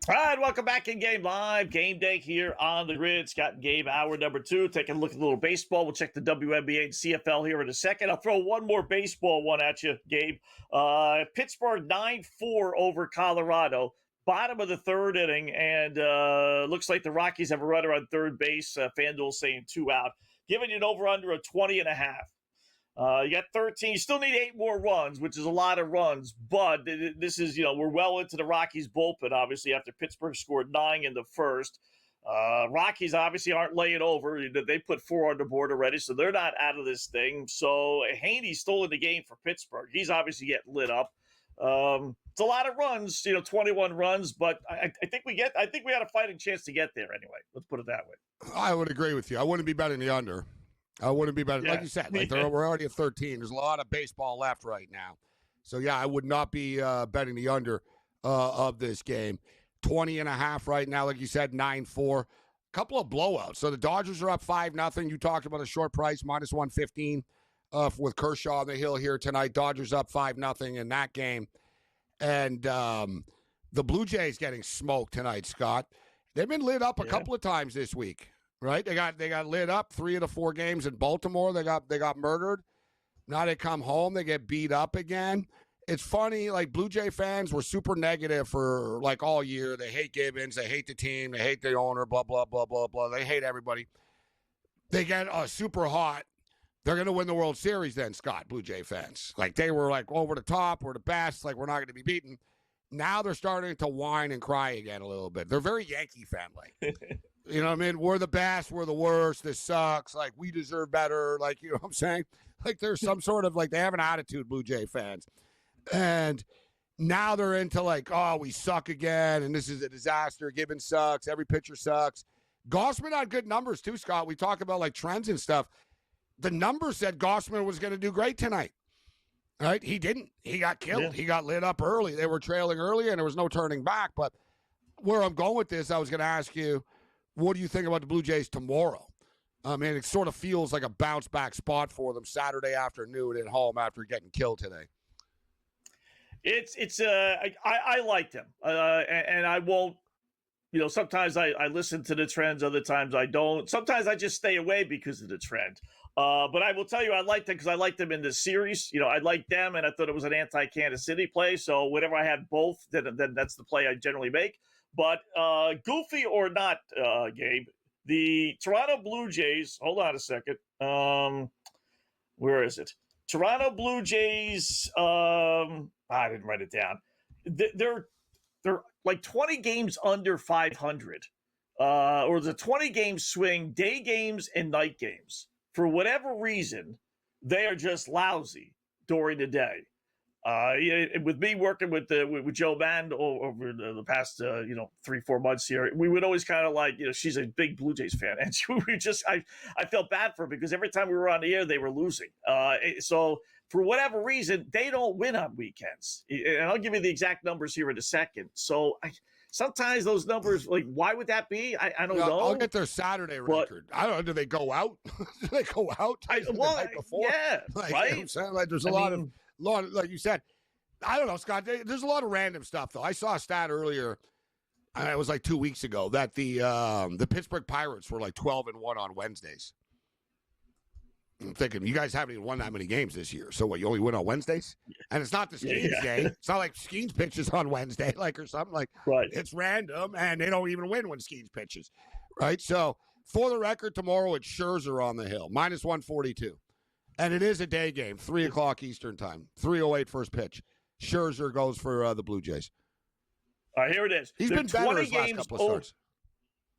All right, welcome back in Game Live. Game Day here on the grid. Scott and Gabe, hour number 2. Taking a look at a little baseball. We'll check the WNBA and CFL here in a second. I'll throw one more baseball one at you, Gabe. Pittsburgh 9-4 over Colorado. Bottom of the third inning, and looks like the Rockies have a runner on third base. FanDuel saying 2 out. Giving you an over-under of 20.5. You got 13. You still need 8 more runs, which is a lot of runs. But this is, we're well into the Rockies bullpen, obviously, after Pittsburgh scored 9 in the first. Rockies obviously aren't laying over. They put 4 on the board already, so they're not out of this thing. So Haney's still in the game for Pittsburgh. He's obviously getting lit up. It's a lot of runs, 21 runs, but I think we had a fighting chance to get there anyway. Let's put it that way. I would agree with you. I wouldn't be betting the under. I wouldn't be betting, like you said, we're already at 13. There's a lot of baseball left right now. So, yeah, I would not be betting the under of this game. 20.5 right now, like you said, 9-4. Couple of blowouts. So the Dodgers are up 5-0. You talked about a short price, minus 115 with Kershaw on the hill here tonight. Dodgers up 5-0 in that game. And the Blue Jays getting smoked tonight, Scott. They've been lit up a couple of times this week. Right, they got lit up 3 of the 4 games in Baltimore. They got murdered. Now they come home, they get beat up again. It's funny, like Blue Jay fans were super negative for like all year. They hate Gibbons, they hate the team, they hate the owner, blah blah blah blah blah. They hate everybody. They get super hot. They're gonna win the World Series then, Scott. Blue Jay fans, like they were like over the top, we're the best, like we're not gonna be beaten. Now they're starting to whine and cry again a little bit. They're very Yankee fan-like. You know what I mean? We're the best. We're the worst. This sucks. Like, we deserve better. Like, you know what I'm saying? Like, there's some sort of, like, they have an attitude, Blue Jay fans. And now they're into, like, oh, we suck again, and this is a disaster. Gibbons sucks. Every pitcher sucks. Gossman had good numbers, too, Scott. We talk about, like, trends and stuff. The numbers said Gossman was going to do great tonight. Right? He didn't. He got killed. Yeah. He got lit up early. They were trailing early, and there was no turning back. But where I'm going with this, I was going to ask you, what do you think about the Blue Jays tomorrow? I mean, it sort of feels like a bounce-back spot for them Saturday afternoon at home after getting killed today. I like them, and I won't. Sometimes I listen to the trends, other times I don't. Sometimes I just stay away because of the trend. But I will tell you, I like them because I like them in this series. I like them, and I thought it was an anti-Kansas City play. So whenever I have both, then that's the play I generally make. But goofy or not, Gabe, the Toronto Blue Jays, hold on a second. Where is it? Toronto Blue Jays, I didn't write it down. They're like 20 games under 500. Or the 20-game swing, day games and night games. For whatever reason, they are just lousy during the day. With me working with Joe Mann over the past 3-4 months here, we would always kind of like, she's a big Blue Jays fan, and I felt bad for her because every time we were on the air, they were losing. So for whatever reason, they don't win on weekends, and I'll give you the exact numbers here in a second. So sometimes those numbers, like, why would that be? I don't know. I'll get their Saturday record. I don't know. Do they go out? Do they go out the night before? Yeah, right. You know what I'm saying? Like, there's a lot of, like you said, I don't know, Scott. There's a lot of random stuff, though. I saw a stat earlier, it was like 2 weeks ago, that the Pittsburgh Pirates were like 12-1 on Wednesdays. I'm thinking, you guys haven't even won that many games this year. So what, you only win on Wednesdays? And it's not the Skeens day. It's not like Skeens pitches on Wednesday, like, or something like. Right. It's random, and they don't even win when Skeens pitches. Right? So, for the record, tomorrow it's Scherzer on the hill, minus 142. And it is a day game, 3 o'clock Eastern time, 3:08 first pitch. Scherzer goes for the Blue Jays. All right, here it is. He's been better his last couple of starts.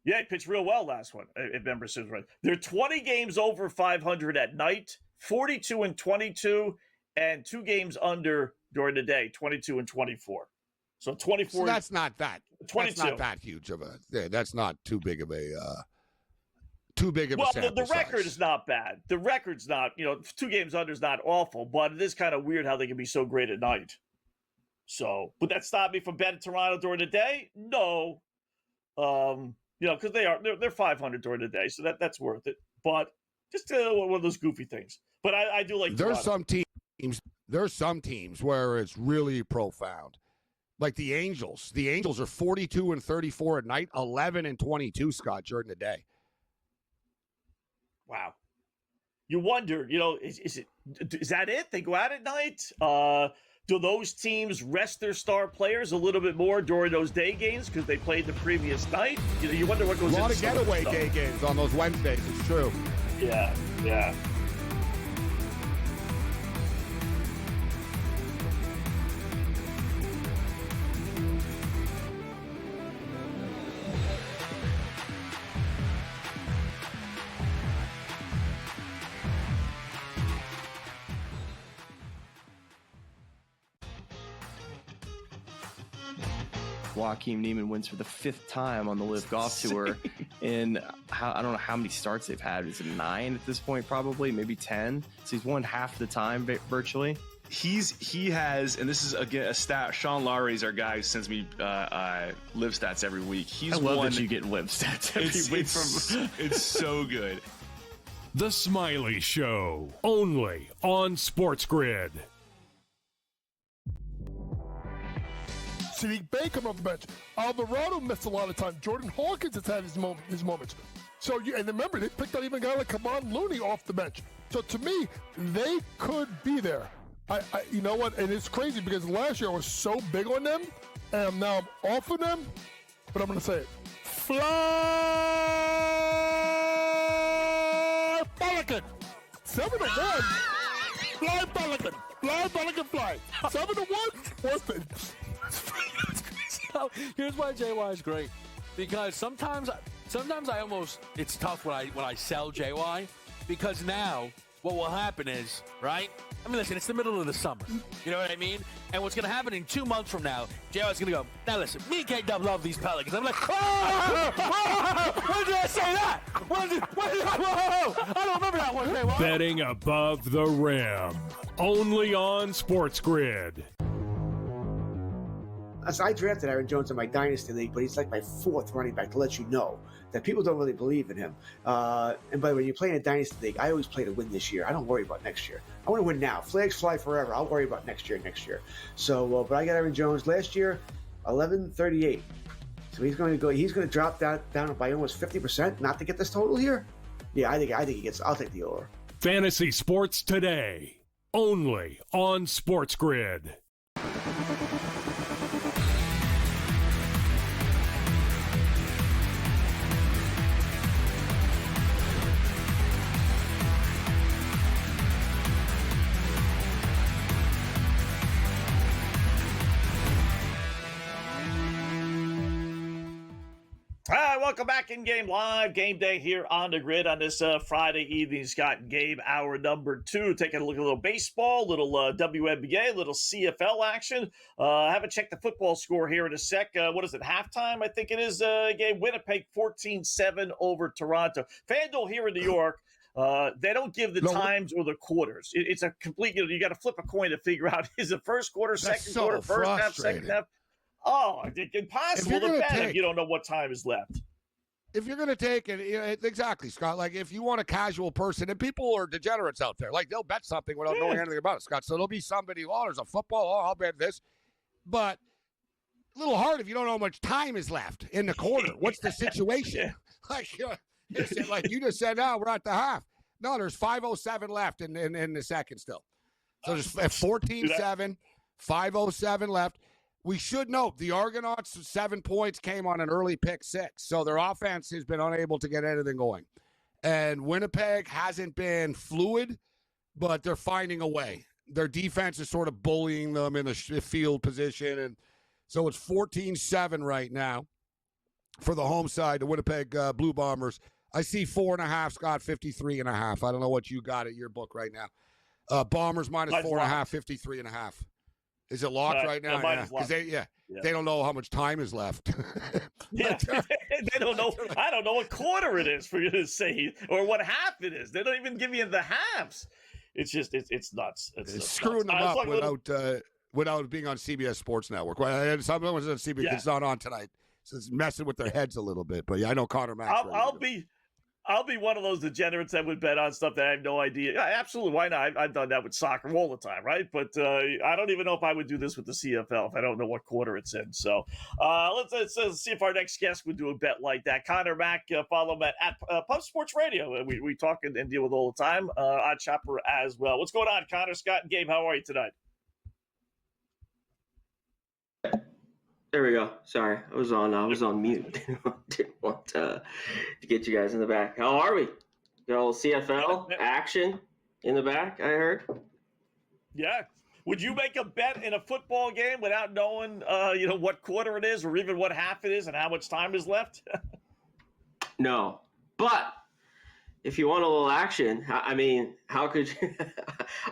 Yeah, he pitched real well last one, if memory serves right. They're 20 games over 500 at night, 42-22, and 2 games under during the day, 22-24. So 24. So that's not that. 22. That's not that huge of a. Yeah, that's not too big of a. Well, sample the record size. is not bad. The record's not, 2 games under is not awful, but it is kind of weird how they can be so great at night. So, would that stop me from betting Toronto during the day? No. Because they're 500 during the day, so that's worth it. But just one of those goofy things. But I do like There's Toronto. some teams where it's really profound. like the Angels. The Angels are 42 and 34 at night, 11 and 22, Scott, during the day. Wow. You wonder, is that it? They go out at night? Do those teams rest their star players a little bit more during those day games because they played the previous night? You wonder what goes into a lot of some getaway stuff. day games on those Wednesdays. It's true. Yeah. Joaquin Neiman wins for the 5th time on the Live Golf Tour. And I don't know how many starts they've had. Is it 9 at this point, probably? Maybe 10? So he's won half the time virtually. He has, and this is again a stat. Sean Lowry's our guy who sends me live stats every week. I love that you get live stats every week. It's so good. The Smiley Show, only on SportsGrid. Sadiq Bey coming off the bench. Alvarado missed a lot of time. Jordan Hawkins has had his moments. So, and remember, they picked out even a guy like Kevon Looney off the bench. So, to me, they could be there. You know what? And it's crazy because last year I was so big on them, and now I'm off of them. But I'm going to say it. Fly Pelican. 7-1. Fly Pelican. Fly Pelican fly. 7-1. Worth it. So, here's why JY is great, because sometimes I almost, it's tough when I sell JY, because now what will happen is, right? I mean, listen, it's the middle of the summer. You know what I mean? And what's going to happen in 2 months from now, JY's going to go, now listen, me and K-Dub love these Pelicans. I'm like, when did I say that? When did I don't remember that one. JY. Betting above the rim, only on SportsGrid. So I drafted Aaron Jones in my Dynasty League, but he's like my 4th running back, to let you know that people don't really believe in him. And by the way, when you play in a Dynasty League, I always play to win this year. I don't worry about next year. I want to win now. Flags fly forever. I'll worry about next year. So, but I got Aaron Jones last year, 1138. So he's going to drop down by almost 50%, not to get this total here. Yeah, I think he gets. I'll take the over. Fantasy Sports Today, only on SportsGrid. All right, welcome back in Game Live. Game Day here on the grid on this Friday evening. Scott and Gabe, hour number 2. Taking a look at a little baseball, little WNBA, little CFL action. I haven't checked the football score here in a sec. What is it, halftime? I think it is, Gabe. Winnipeg 14-7 over Toronto. FanDuel here in New York. They don't give the times or the quarters. It's a complete, you got to flip a coin to figure out, is it first quarter, second quarter, first half, second half? Oh, it's impossible to bet if you don't know what time is left. If you're going to take it, exactly, Scott. Like, if you want a casual person, and people are degenerates out there, like, they'll bet something without knowing anything about it, Scott. So there'll be somebody, there's a football, I'll bet this. But a little hard if you don't know how much time is left in the quarter. What's the situation? Like you just said, no, we're at the half. No, there's 5:07 left in the second still. So there's 14-7, 5:07 left. We should note the Argonauts' 7 points came on an early pick 6, so their offense has been unable to get anything going. And Winnipeg hasn't been fluid, but they're finding a way. Their defense is sort of bullying them in the field position, and so it's 14-7 right now for the home side, the Winnipeg Blue Bombers. I see 4.5, Scott, 53.5. I don't know what you got at your book right now. Bombers minus 4.5, 53.5. Is it locked right now? Because they don't know how much time is left. They don't know. I don't know what quarter it is for you to say, or what half it is. They don't even give you the halves. It's just it's nuts. It's screwing them up without being on CBS Sports Network. Some of them on CBS. It's not on tonight, so it's messing with their heads a little bit. But yeah, I know Connor Mack. I'll be one of those degenerates that would bet on stuff that I have no idea. Yeah, absolutely, why not? I've done that with soccer all the time, right? But I don't even know if I would do this with the CFL if I don't know what quarter it's in. So let's see if our next guest would do a bet like that. Connor Mack, follow him at Pub Sports Radio. We talk and deal with all the time. Odd Chopper as well. What's going on, Connor, Scott, and Gabe? How are you tonight? There we go. Sorry, I was on mute. Didn't want to get you guys in the back. How are we? Got a little CFL action in the back, I heard. Yeah. Would you make a bet in a football game without knowing, what quarter it is or even what half it is and how much time is left? No, but if you want a little action, I mean, how could you?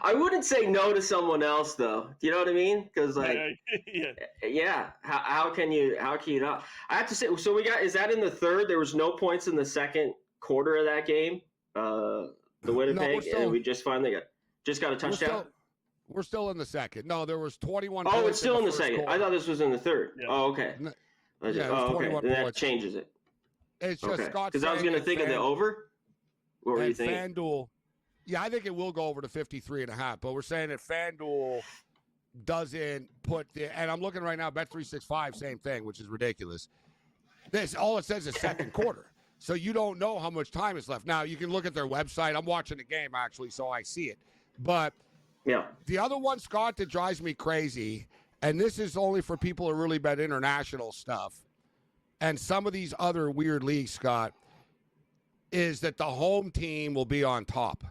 I wouldn't say no to someone else, though. Do you know what I mean? Because, how can you not? I have to say, so is that in the third? There was no points in the second quarter of that game, the Winnipeg, and we just finally got a touchdown. We're still in the second. No, there was 21 Oh, points it's still in the second. Quarter. I thought this was in the third. Yeah. Oh, okay. Yeah, okay. And that changes it. It's just Scott. Because I was going to think of the over. What were you thinking? FanDuel, yeah, I think it will go over to 53.5. But we're saying that FanDuel doesn't put and I'm looking right now, Bet365, same thing, which is ridiculous. All it says is second quarter. So you don't know how much time is left. Now, you can look at their website. I'm watching the game, actually, so I see it. But the other one, Scott, that drives me crazy, and this is only for people who really bet international stuff, and some of these other weird leagues, Scott, is that the home team will be on top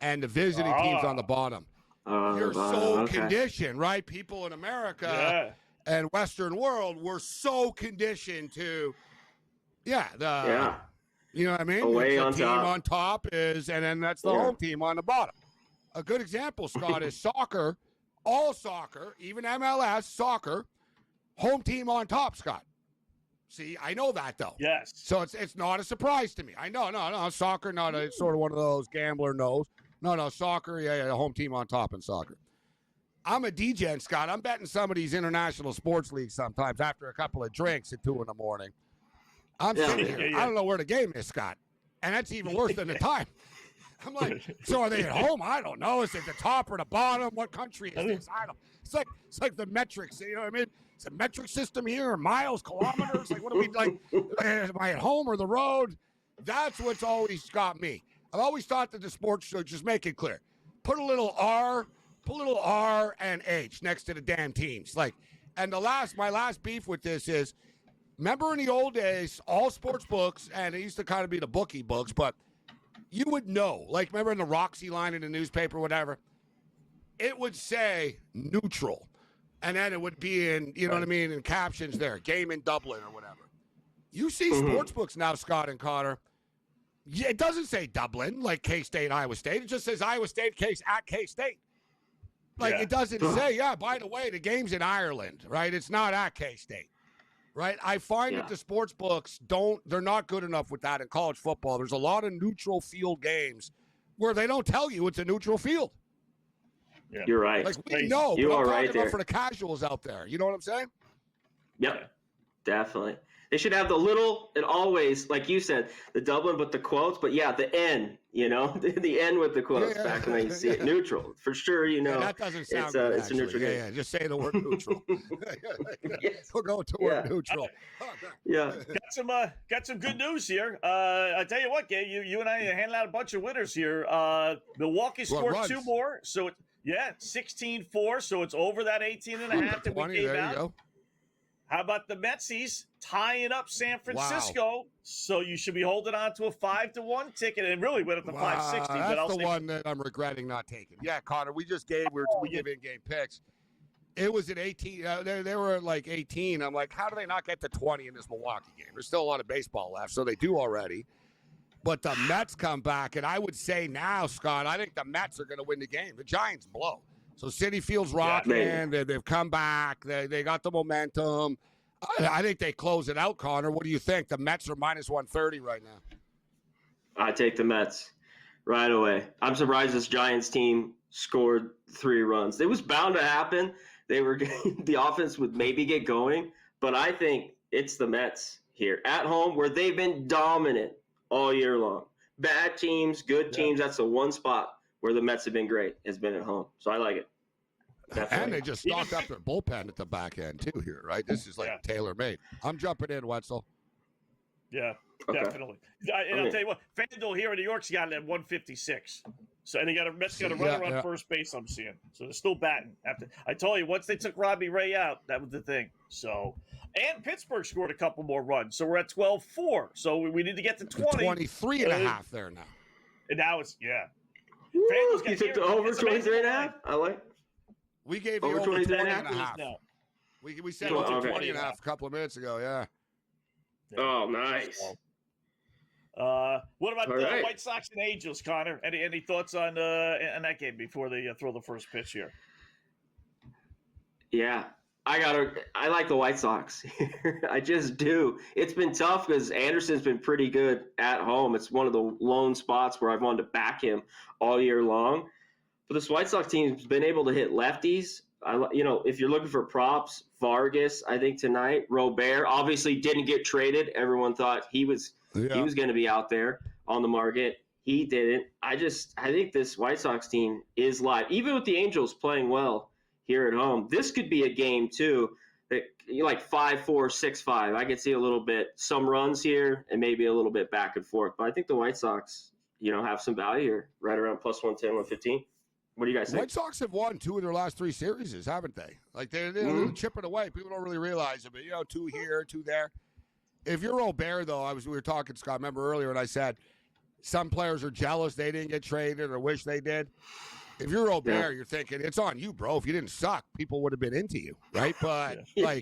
and the visiting team's on the bottom. You're so conditioned, right? People in America and Western world, we're so conditioned to, you know what I mean? Away the on team top. On top is, and then that's the home team on the bottom. A good example, Scott, is soccer, all soccer, even MLS soccer, home team on top, Scott. See, I know that, though. Yes. So it's not a surprise to me. I know, no, soccer, it's sort of one of those gambler knows. No, soccer, home team on top in soccer. I'm a DJ, Scott. I'm betting some of these international sports leagues sometimes after a couple of drinks at 2 a.m. I'm sitting here. I don't know where the game is, Scott. And that's even worse than the time. I'm like, so are they at home? I don't know. Is it the top or the bottom? What country is this? I don't. It's like the metrics. You know what I mean? It's a metric system here, or miles, kilometers. Like, what are we like? Am I at home or the road? That's what's always got me. I've always thought that the sports should just make it clear. Put a little R and H next to the damn teams. Like, and my last beef with this is, remember in the old days, all sports books, and it used to kind of be the bookie books, but you would know, like, remember in the Roxy line in the newspaper, whatever, it would say neutral. And then it would be in, you know what I mean, in captions there, game in Dublin or whatever. You see sports books now, Scott and Connor. Yeah, it doesn't say Dublin, like K-State, Iowa State. It just says Iowa State case at K-State. Like, it doesn't say, by the way, the game's in Ireland, right? It's not at K-State. Right, I find that the sports books they're not good enough with that in college football. There's a lot of neutral field games where they don't tell you it's a neutral field. Yeah. You're right. Like, we know, you but I'm are talking right there. about for the casuals out there. You know what I'm saying? Yep, definitely. They should have the little, and always, like you said, the Dublin, but the quotes, but the N, the N with the quotes back when you see it. Neutral, for sure, that doesn't sound good, it's a neutral game. Yeah, just say the word neutral. We'll go to word neutral. Got some good news here. I tell you what, Gabe, you and I handed out a bunch of winners here. Milwaukee scored 2 more, so 16-4, so it's over that 18.5 that we gave out. Go. How about the Metsies tying up San Francisco? Wow. So you should be holding on to a 5-1 ticket, and really went up to 560. That's the one that I'm regretting not taking. Yeah, Connor, we give in-game picks. It was at 18. They were at like 18. I'm like, how do they not get to 20 in this Milwaukee game? There's still a lot of baseball left, so they do already. But the Mets come back, and I would say now, Scott, I think the Mets are going to win the game. The Giants blow. So Citi Field's rocking. They've come back. They got the momentum. I think they close it out, Connor. What do you think? The Mets are minus 130 right now. I take the Mets right away. I'm surprised this Giants team scored 3 runs. It was bound to happen. The offense would maybe get going, but I think it's the Mets here at home where they've been dominant all year long. Bad teams, good teams. That's the one spot where the Mets have been great, has been at home. So I like it. Definitely. And they just stocked up their bullpen at the back end, too, here, right? This is like tailor-made. I'm jumping in, Wetzel. Yeah, definitely. And I'll tell you what, FanDuel here in New York's got it at 156. So, and Mets got a runner on first base, I'm seeing. So they're still batting. I told you, once they took Robbie Ray out, that was the thing. So, and Pittsburgh scored a couple more runs. So we're at 12-4. So we need to get to 20. 23 and a half there now. And now it's, You took the over 23 and a half? I like. We gave you over 23 and a half. half. No. We said it was 20 and a half a couple of minutes ago, Oh, nice. What about the White Sox and Angels, Connor? Any thoughts on that game before they throw the first pitch here? Yeah, I like the White Sox. I just do. It's been tough because Anderson's been pretty good at home. It's one of the lone spots where I've wanted to back him all year long. But this White Sox team's been able to hit lefties. If you're looking for props, Vargas, I think tonight. Robert obviously didn't get traded. Everyone thought he was going to be out there on the market. He didn't. I think this White Sox team is live. Even with the Angels playing well here at home, this could be a game too. That like 5-4, 6-5. I could see a little bit, some runs here and maybe a little bit back and forth. But I think the White Sox, have some value here, right around plus 110, 115. What do you guys think? White Sox have won 2 of their last 3 series, haven't they? Like they're chipping away. People don't really realize it, but 2 here, 2 there. If you're Robert, though, we were talking, Scott, remember earlier, and I said some players are jealous they didn't get traded or wish they did. If you're Robert, you're thinking it's on you, bro. If you didn't suck, people would have been into you, right? But I'm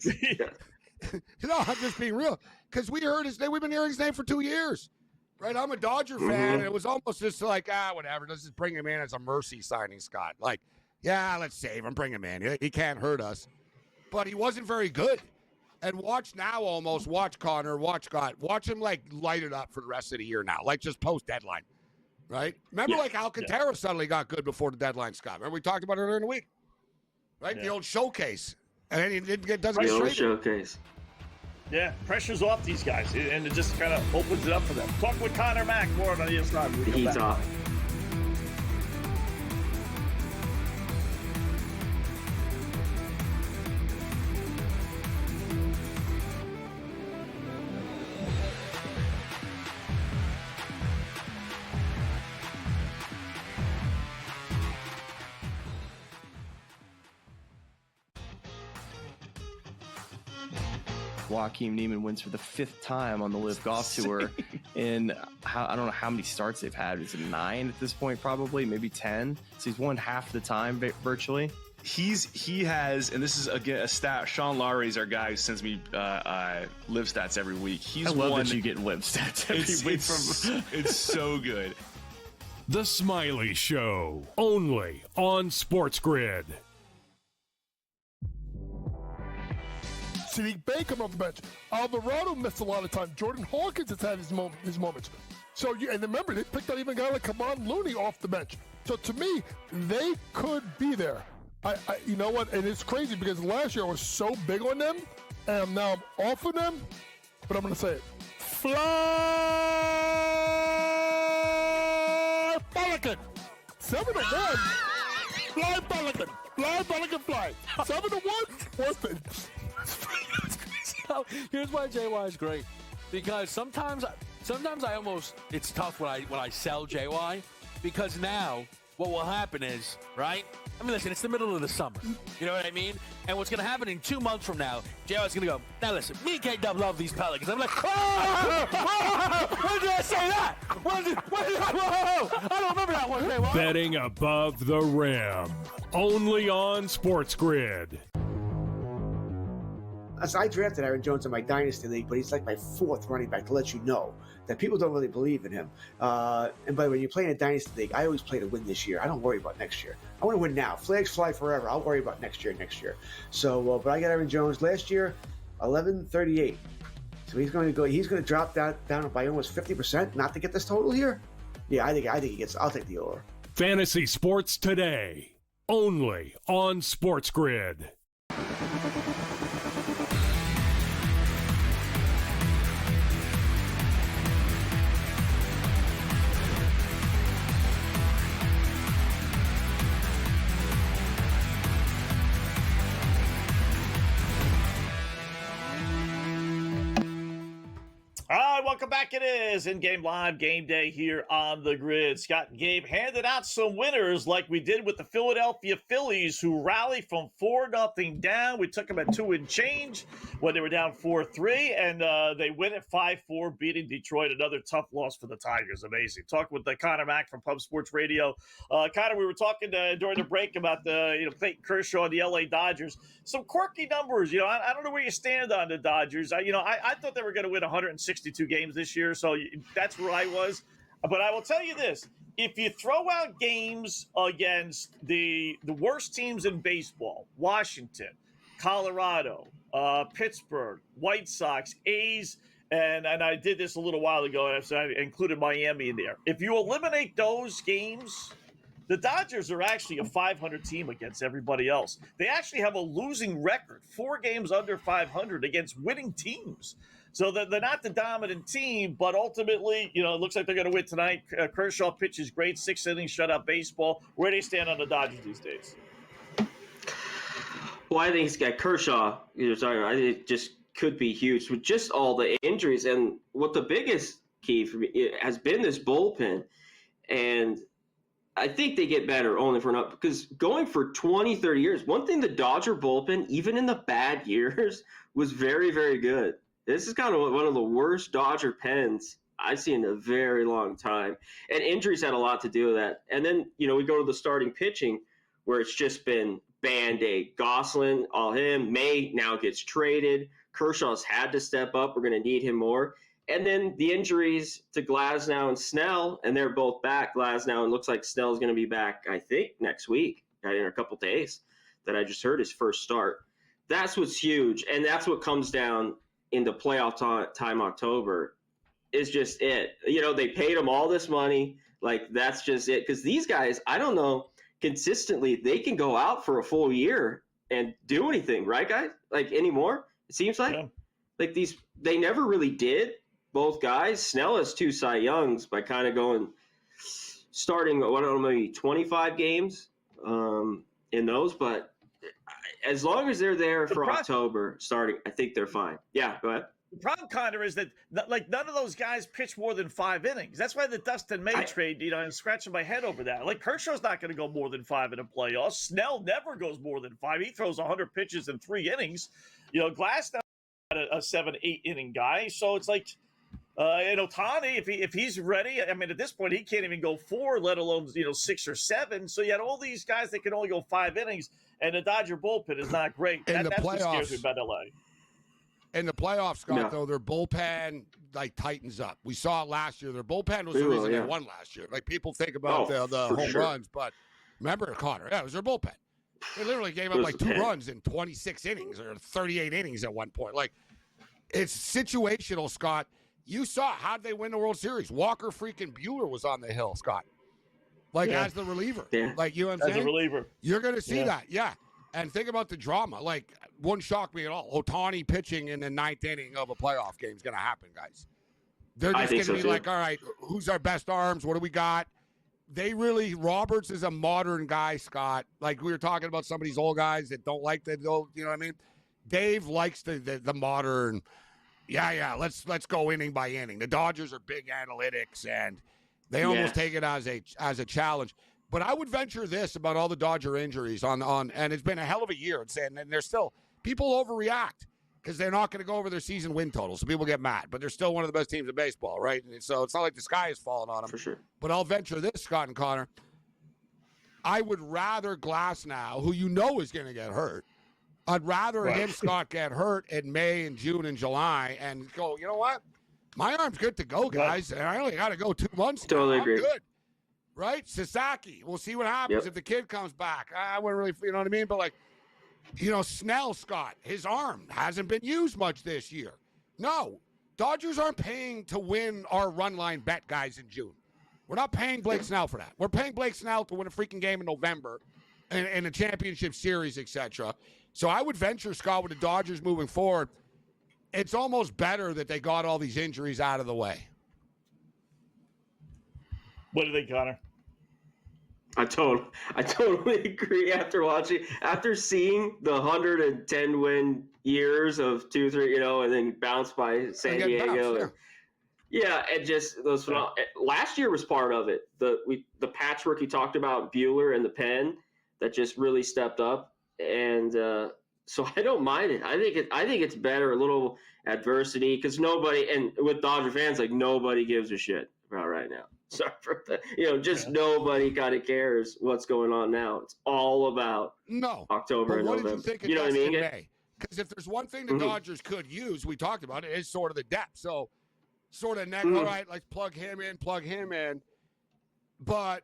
just being real because we heard his name. We've been hearing his name for 2 years. Right, I'm a Dodger fan, and it was almost just like, whatever. Let's just bring him in as a mercy signing, Scott. Like, let's save him, bring him in. He can't hurt us. But he wasn't very good. And watch Connor, watch Scott. Watch him, light it up for the rest of the year now, just post-deadline, right? Remember, Alcantara suddenly got good before the deadline, Scott. Remember we talked about it earlier in the week, right? The old showcase. And then he doesn't get traded. Showcase. Yeah, pressure's off these guys, and it just kind of opens it up for them. Talk with Connor Mack more on ESPN. He's off. Joaquin Niemann wins for the 5th time on the LIV Golf Tour. And I don't know how many starts they've had. Is it 9 at this point? Probably, maybe 10. So he's won half the time virtually. He has, and this is again a stat. Sean Lowry's our guy who sends me LIV stats every week. I love that you get LIV stats every week. It's so good. The Smiley Show, only on SportsGrid. Sadiq Bey coming off the bench. Alvarado missed a lot of time. Jordan Hawkins has had his moments. So, and remember, they picked out even a guy like Kevon Looney off the bench. So, to me, they could be there. You know what? And it's crazy because last year I was so big on them, and now I'm off of them. But I'm going to say it. Fly Pelican. 7-1. Fly Pelican. Fly Pelican fly. 7-1. Worth it. Here's why JY is great, because sometimes I almost, it's tough when I sell JY, because now what will happen is, right? I mean, listen, it's the middle of the summer. You know what I mean? And what's going to happen in 2 months from now, JY's going to go, now listen, me and K-Dub love these Pelicans. I'm like, when did I say that? I don't remember that one. JY. Betting above the rim, only on SportsGrid. So I drafted Aaron Jones in my Dynasty League, but he's like my 4th running back, to let you know that people don't really believe in him. And by the way, when you play in a Dynasty League, I always play to win this year. I don't worry about next year. I want to win now. Flags fly forever. I'll worry about next year. So, but I got Aaron Jones last year, 1138. So he's going to drop that down by almost 50% not to get this total here. Yeah, I think he gets. I'll take the over. Fantasy Sports Today, only on SportsGrid. welcome back. It is In-Game Live Game Day here on the Grid. Scott and Gabe handed out some winners like we did with the Philadelphia Phillies, who rallied from 4-0 down. We took them at 2 and change when they were down 4-3, and they win at 5-4, beating Detroit. Another tough loss for the Tigers. Amazing. Talking with Connor Mack from Pub Sports Radio. Connor, we were talking during the break about Clayton Kershaw and the LA Dodgers. Some quirky numbers. I don't know where you stand on the Dodgers. I thought they were going to win 162 games this year, so that's where I was. But I will tell you this: if you throw out games against the worst teams in baseball, Washington, Colorado, Pittsburgh, White Sox, A's, and I did this a little while ago, and I included Miami in there. If you eliminate those games, the Dodgers are actually a 500 team against everybody else. They actually have a losing record, 4 games under 500 against winning teams. So they're not the dominant team, but ultimately, it looks like they're going to win tonight. Kershaw pitches great, 6 innings, shutout baseball. Where do they stand on the Dodgers these days? Well, I think he's got Kershaw. I think it just could be huge with just all the injuries. And what the biggest key for me has been this bullpen. And I think they get better only for enough, because going for 20, 30 years, one thing the Dodger bullpen, even in the bad years, was very, very good. This is kind of one of the worst Dodger pens I've seen in a very long time. And injuries had a lot to do with that. And then, we go to the starting pitching where it's just been Band-Aid. Gosselin, all him. May now gets traded. Kershaw's had to step up. We're going to need him more. And then the injuries to Glasnow and Snell, and they're both back. Glasnow, and looks like Snell's going to be back, I think, next week, in a couple days, that I just heard his first start. That's what's huge, and that's what comes down in the playoff time October, is just it. They paid them all this money. Like, that's just it. Because these guys, I don't know, consistently, they can go out for a full year and do anything, right, guys? Like, anymore, it seems like. Yeah. Like, they never really did. Both guys. Snell has 2 Cy Youngs by kind of starting, maybe 25 games in those. But as long as they're there for October starting, I think they're fine. Yeah, go ahead. The problem, Connor, is that none of those guys pitch more than 5 innings. That's why the Dustin May trade, I'm scratching my head over that. Like, Kershaw's not going to go more than 5 in a playoff. Snell never goes more than 5. He throws 100 pitches in 3 innings. Glasnow a 7-8 inning guy. So it's like, and Ohtani, if he's ready, I mean, at this point, he can't even go 4, let alone 6 or 7. So you had all these guys that can only go 5 innings, and the Dodger bullpen is not great. That's what scares me about LA. In the playoffs, Scott, though, their bullpen tightens up. We saw it last year. Their bullpen was the reason they won last year. Like, people think about the home runs, but remember, Connor, it was their bullpen. They literally gave up 2 runs in 26 innings or 38 innings at one point. Like, it's situational, Scott. You saw how'd they win the World Series. Walker freaking Buehler was on the hill, Scott. As the reliever. Yeah. Like, you know what I'm saying? As a reliever. You're going to see that, yeah. And think about the drama. Like, wouldn't shock me at all. Ohtani pitching in the 9th inning of a playoff game is going to happen, guys. They're just going to be like, all right, who's our best arms? What do we got? Roberts is a modern guy, Scott. Like, we were talking about some of these old guys that don't like the old, you know what I mean? Dave likes the modern. Yeah, let's go inning by inning. The Dodgers are big analytics, and they almost take it as a challenge. But I would venture this about all the Dodger injuries and it's been a hell of a year. And they're still, people overreact because they're not going to go over their season win total, so people get mad. But they're still one of the best teams in baseball, right? And so it's not like the sky is falling on them. For sure. But I'll venture this, Scott and Connor. I would rather Glasnow, who is going to get hurt, I'd rather him, Scott, get hurt in May and June and July and go, you know what? My arm's good to go, guys. And I only got to go 2 months. Totally now. agree. I'm good. Right? Sasaki. We'll see what happens if the kid comes back. I wouldn't really, you know what I mean? But, Snell, Scott, his arm hasn't been used much this year. No. Dodgers aren't paying to win our run line bet, guys, in June. We're not paying Blake Snell for that. We're paying Blake Snell to win a freaking game in November and a championship series, etc. So I would venture, Scott, with the Dodgers moving forward, it's almost better that they got all these injuries out of the way. What do you think, Connor? I totally agree. After seeing the 110 win years of 2-3, and then bounce by San Diego. Yeah, and just those last year was part of it. The patchwork you talked about, Bueller and the pen, that just really stepped up, and so I don't mind it. I think it's better, a little adversity, because nobody, and with Dodger fans, like, nobody gives a shit about right now. Sorry for that. Nobody kind of cares what's going on now. It's all about October and November. Did you think of what I mean? May? Because if there's one thing the Dodgers could use, we talked about it, is sort of the depth. So sort of all right, let's plug him in. But,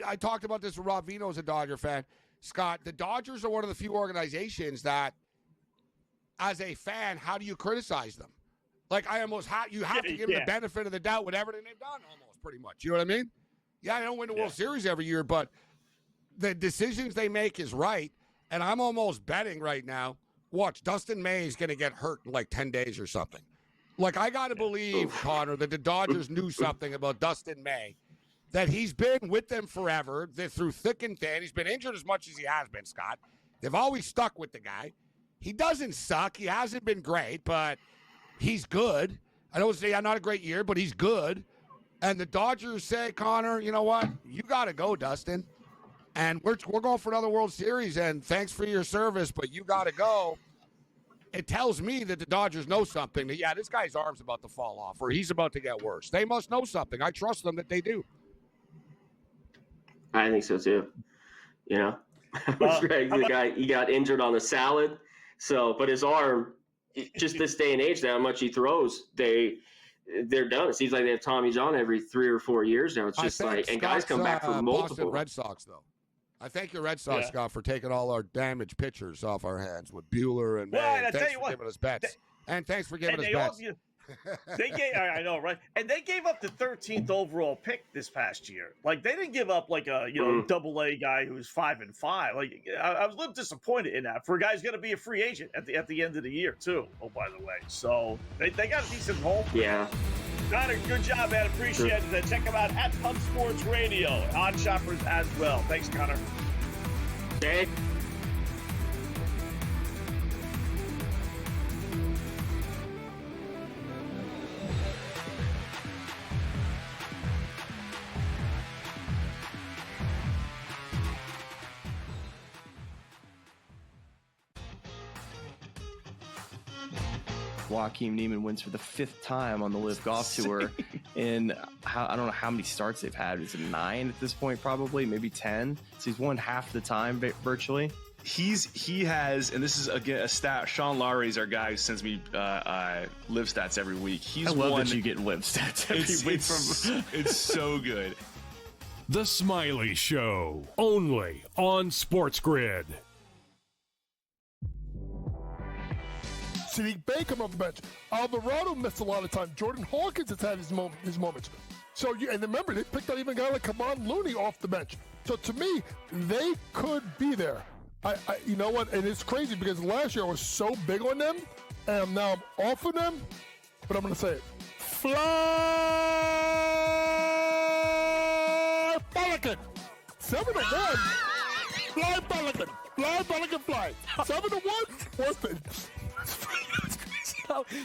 I talked about this with Rob Vino as a Dodger fan. Scott, the Dodgers are one of the few organizations that, as a fan, how do you criticize them? Like, you have to give them the benefit of the doubt with everything they've done, almost, pretty much. You know what I mean? Yeah, they don't win the World Series every year, but the decisions they make is right. And I'm almost betting right now, watch, Dustin May is going to get hurt in like 10 days or something. Like, I got to believe, Connor, that the Dodgers knew something about Dustin May, that he's been with them forever, through thick and thin. He's been injured as much as he has been, Scott. They've always stuck with the guy. He doesn't suck. He hasn't been great, but he's good. I don't say not a great year, but he's good. And the Dodgers say, Connor, you know what? You got to go, Dustin. And we're going for another World Series, and thanks for your service, but you got to go. It tells me that the Dodgers know something. That, this guy's arm's about to fall off, or he's about to get worse. They must know something. I trust them that they do. I think so, too. The guy, he got injured on a salad. So, but his arm, just this day and age, how much he throws, they're done. It seems like they have Tommy John every 3 or 4 years now. It's just like, and guys come back from multiple. Boston Red Sox, though. I thank your Red Sox, Scott, for taking all our damaged pitchers off our hands with Bueller and May. Thanks for giving us bets. And thanks for giving us bets. I know, right? And they gave up the 13th overall pick this past year. Like, they didn't give up like a double-A guy who was 5-5. Like, I was a little disappointed in that for a guy who's going to be a free agent at the end of the year too. Oh, by the way, so they got a decent home. Yeah. Connor, good job, man. Appreciate it. Check them out at Pub Sports Radio on Shoppers as well. Thanks, Connor. Okay. Joaquin Niemann wins for the 5th time on the LIV Golf Tour. And I don't know how many starts they've had. Is it 9 at this point? Probably, maybe 10. So he's won half the time virtually. He has, and this is again a stat. Sean Lowry's our guy who sends me LIV stats every week. I love that you get LIV stats every week from. It's so good. The Smiley Show, only on SportsGrid. Sadiq Bey come off the bench. Alvarado missed a lot of time. Jordan Hawkins has had his moments. So and remember, they picked out even a guy like Kevon Looney off the bench. So to me, they could be there. You know what? And it's crazy because last year I was so big on them, and now I'm off of them. But I'm going to say it. Fly Pelican. 7-1. Fly Pelican. Fly Pelican fly. 7-1. What's the...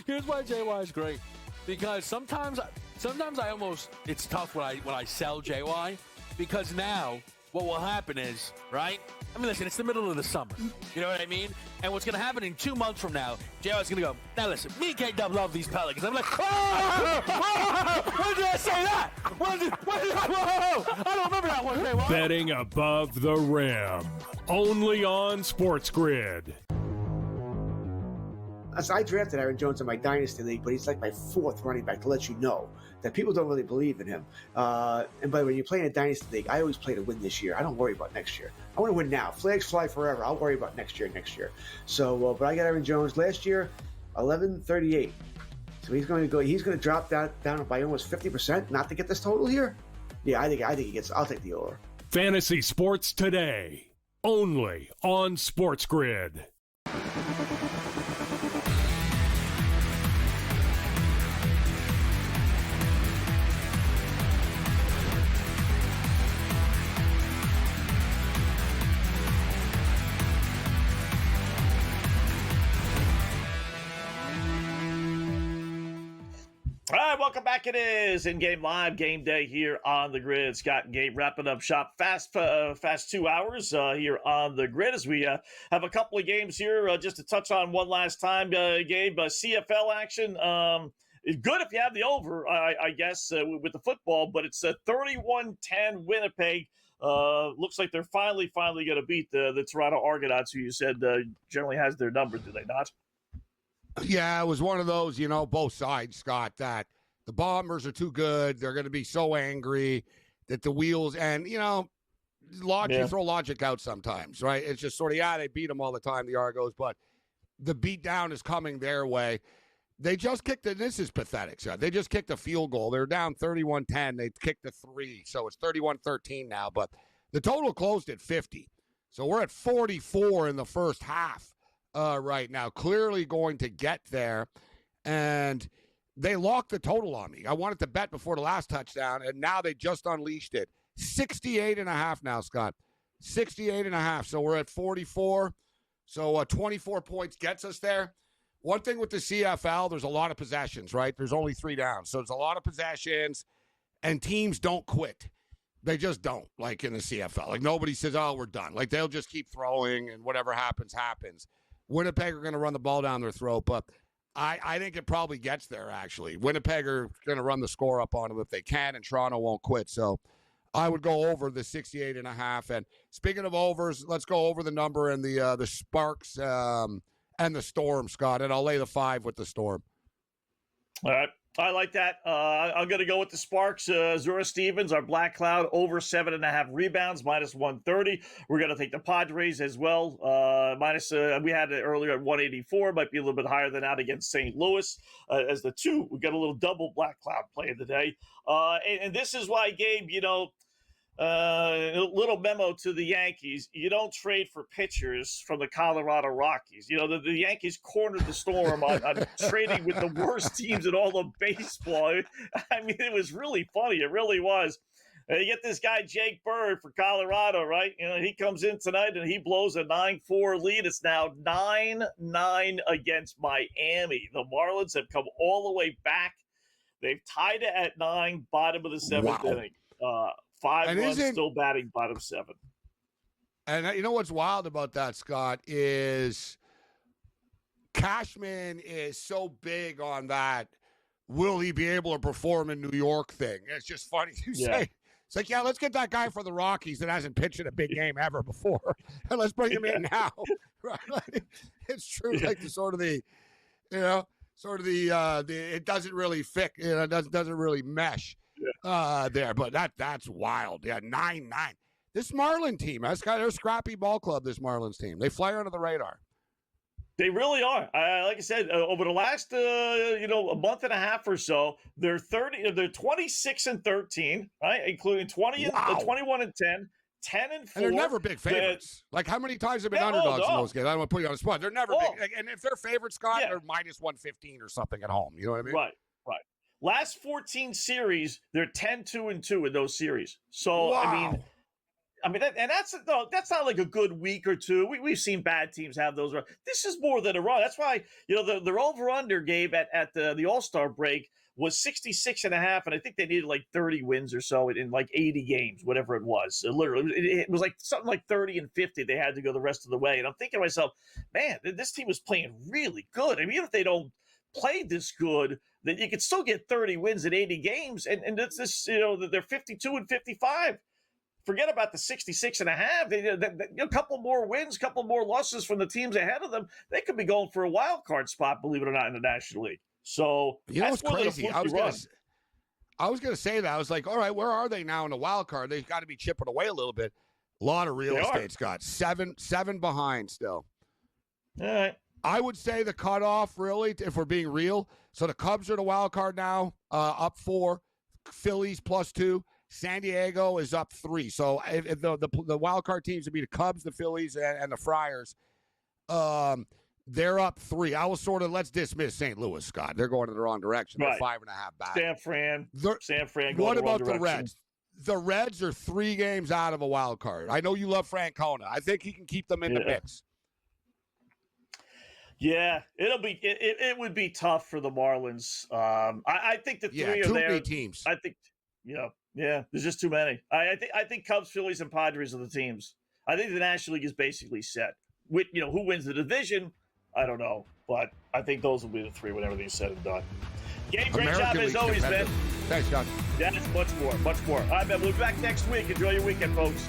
Here's why JY is great, because sometimes I almost, it's tough when I sell JY, because now what will happen is, right? I mean, listen, it's the middle of the summer. You know what I mean? And what's going to happen in 2 months from now, JY's going to go, now listen, me and K-Dub love these Pelicans. I'm like, when did I say that? I don't remember that one. JY. Betting above the rim, only on SportsGrid. As I drafted Aaron Jones in my dynasty league, but he's like my 4th running back, to let you know that people don't really believe in him. And by the way, when you play in a dynasty league, I always play to win this year. I don't worry about next year. I want to win now. Flags fly forever. I'll worry about next year. So, but I got Aaron Jones last year, 1138. So he's going to drop that down by almost 50%, not to get this total here. Yeah, I think he gets. I'll take the over. Fantasy Sports Today, only on SportsGrid. All right, welcome back. It is in-game live game day here on the grid. Scott and Gabe wrapping up shop fast 2 hours here on the grid as we have a couple of games here just to touch on one last time. Gabe, CFL action. It's good if you have the over, I guess, with the football, but it's a 31-10 Winnipeg. Looks like they're finally going to beat the Toronto Argonauts, who you said generally has their number, do they not? Yeah, it was one of those, both sides, Scott, that the Bombers are too good. They're going to be so angry that the wheels and, you throw logic out sometimes, right? It's just sort of, they beat them all the time, the Argos, but the beat down is coming their way. They just kicked it. This is pathetic, Scott. They just kicked a field goal. They're down 31-10. They kicked a 3, so it's 31-13 now, but the total closed at 50. So we're at 44 in the first half. Right now, clearly going to get there, and they locked the total on me. I wanted to bet before the last touchdown, and now they just unleashed it. 68.5 now, Scott. 68.5. So we're at 44. So 24 points gets us there. One thing with the CFL, there's a lot of possessions, right? There's only 3 downs. So there's a lot of possessions, and teams don't quit. They just don't, like in the CFL. Like nobody says, oh, we're done. Like they'll just keep throwing, and whatever happens, happens. Winnipeg are going to run the ball down their throat, but I think it probably gets there, actually. Winnipeg are going to run the score up on them if they can, and Toronto won't quit. So I would go over the 68.5. And speaking of overs, let's go over the number and the Sparks and the Storm, Scott, and I'll lay the 5 with the Storm. All right. I like that. I'm going to go with the Sparks. Zura Stevens, our Black Cloud, over 7.5 rebounds, minus 130. We're going to take the Padres as well. We had it earlier at 184. Might be a little bit higher than that against St. Louis as the 2. We got a little double Black Cloud play of the day. And this is why, Gabe, a little memo to the Yankees. You don't trade for pitchers from the Colorado Rockies. The Yankees cornered the Storm on trading with the worst teams in all of baseball. I mean, it was really funny. It really was. You get this guy, Jake Bird, for Colorado, right? He comes in tonight and he blows a 9-4 lead. It's now 9-9 against Miami. The Marlins have come all the way back. They've tied it at 9, bottom of the 7th inning. 5 runs, still batting bottom 7. And you know what's wild about that, Scott, is Cashman is so big on that. Will he be able to perform in New York thing? It's just funny to say. It's like, let's get that guy for the Rockies that hasn't pitched in a big game ever before, and let's bring him in now. Right? It's true, like the sort of the it doesn't really fit. It doesn't really mesh. There, but that's wild. Yeah, 9-9. This Marlin team, they're a scrappy ball club. This Marlins team, they fly under the radar. They really are. Like I said, over the last a month and a half or so, they're 26-13, right, including 21-10. 10-4. And they're never big favorites. Like, how many times have been underdogs in those games? I don't want to put you on the spot. They're never big. And if they're favorites, Scott, they're minus 115 or something at home. You know what I mean? Right. Last 14 series, they're 10-2-2 in those series. So, wow. I mean, and that's not like a good week or two. We've seen bad teams have those runs. This is more than a run. That's why, their over-under, Gabe, at the All-Star break was 66.5, and I think they needed like 30 wins or so in like 80 games, whatever it was. So literally, it was like something like 30 and 50. They had to go the rest of the way. And I'm thinking to myself, man, this team was playing really good. I mean, even if they don't play this good, that you could still get 30 wins in 80 games, and it's this, they're 52-55. Forget about the 66.5. A couple more wins, couple more losses from the teams ahead of them, they could be going for a wild card spot, believe it or not, in the National League. So that's crazy. I was gonna say that. I was like, all right, where are they now in the wild card? They've got to be chipping away a little bit. A lot of real estate, Scott. Seven behind still. All right. I would say the cutoff, really, if we're being real. So the Cubs are the wild card now, up 4. Phillies +2. San Diego is up 3. So if the wild card teams would be the Cubs, the Phillies, and the Friars. They're up 3. I was let's dismiss St. Louis, Scott. They're going in the wrong direction. They're 5.5 back. San Fran going what the wrong about direction. The Reds? The Reds are 3 games out of a wild card. I know you love Francona. I think he can keep them in the mix. Yeah, it would be tough for the Marlins. I think the three are there. Teams. I think, yeah. There's just too many. I think Cubs, Phillies, and Padres are the teams. I think the National League is basically set. With who wins the division, I don't know, but I think those will be the three when everything's said and done. Gabe, great job as always, man. Thanks, John. Yeah, it's much more. All right, man. We'll be back next week. Enjoy your weekend, folks.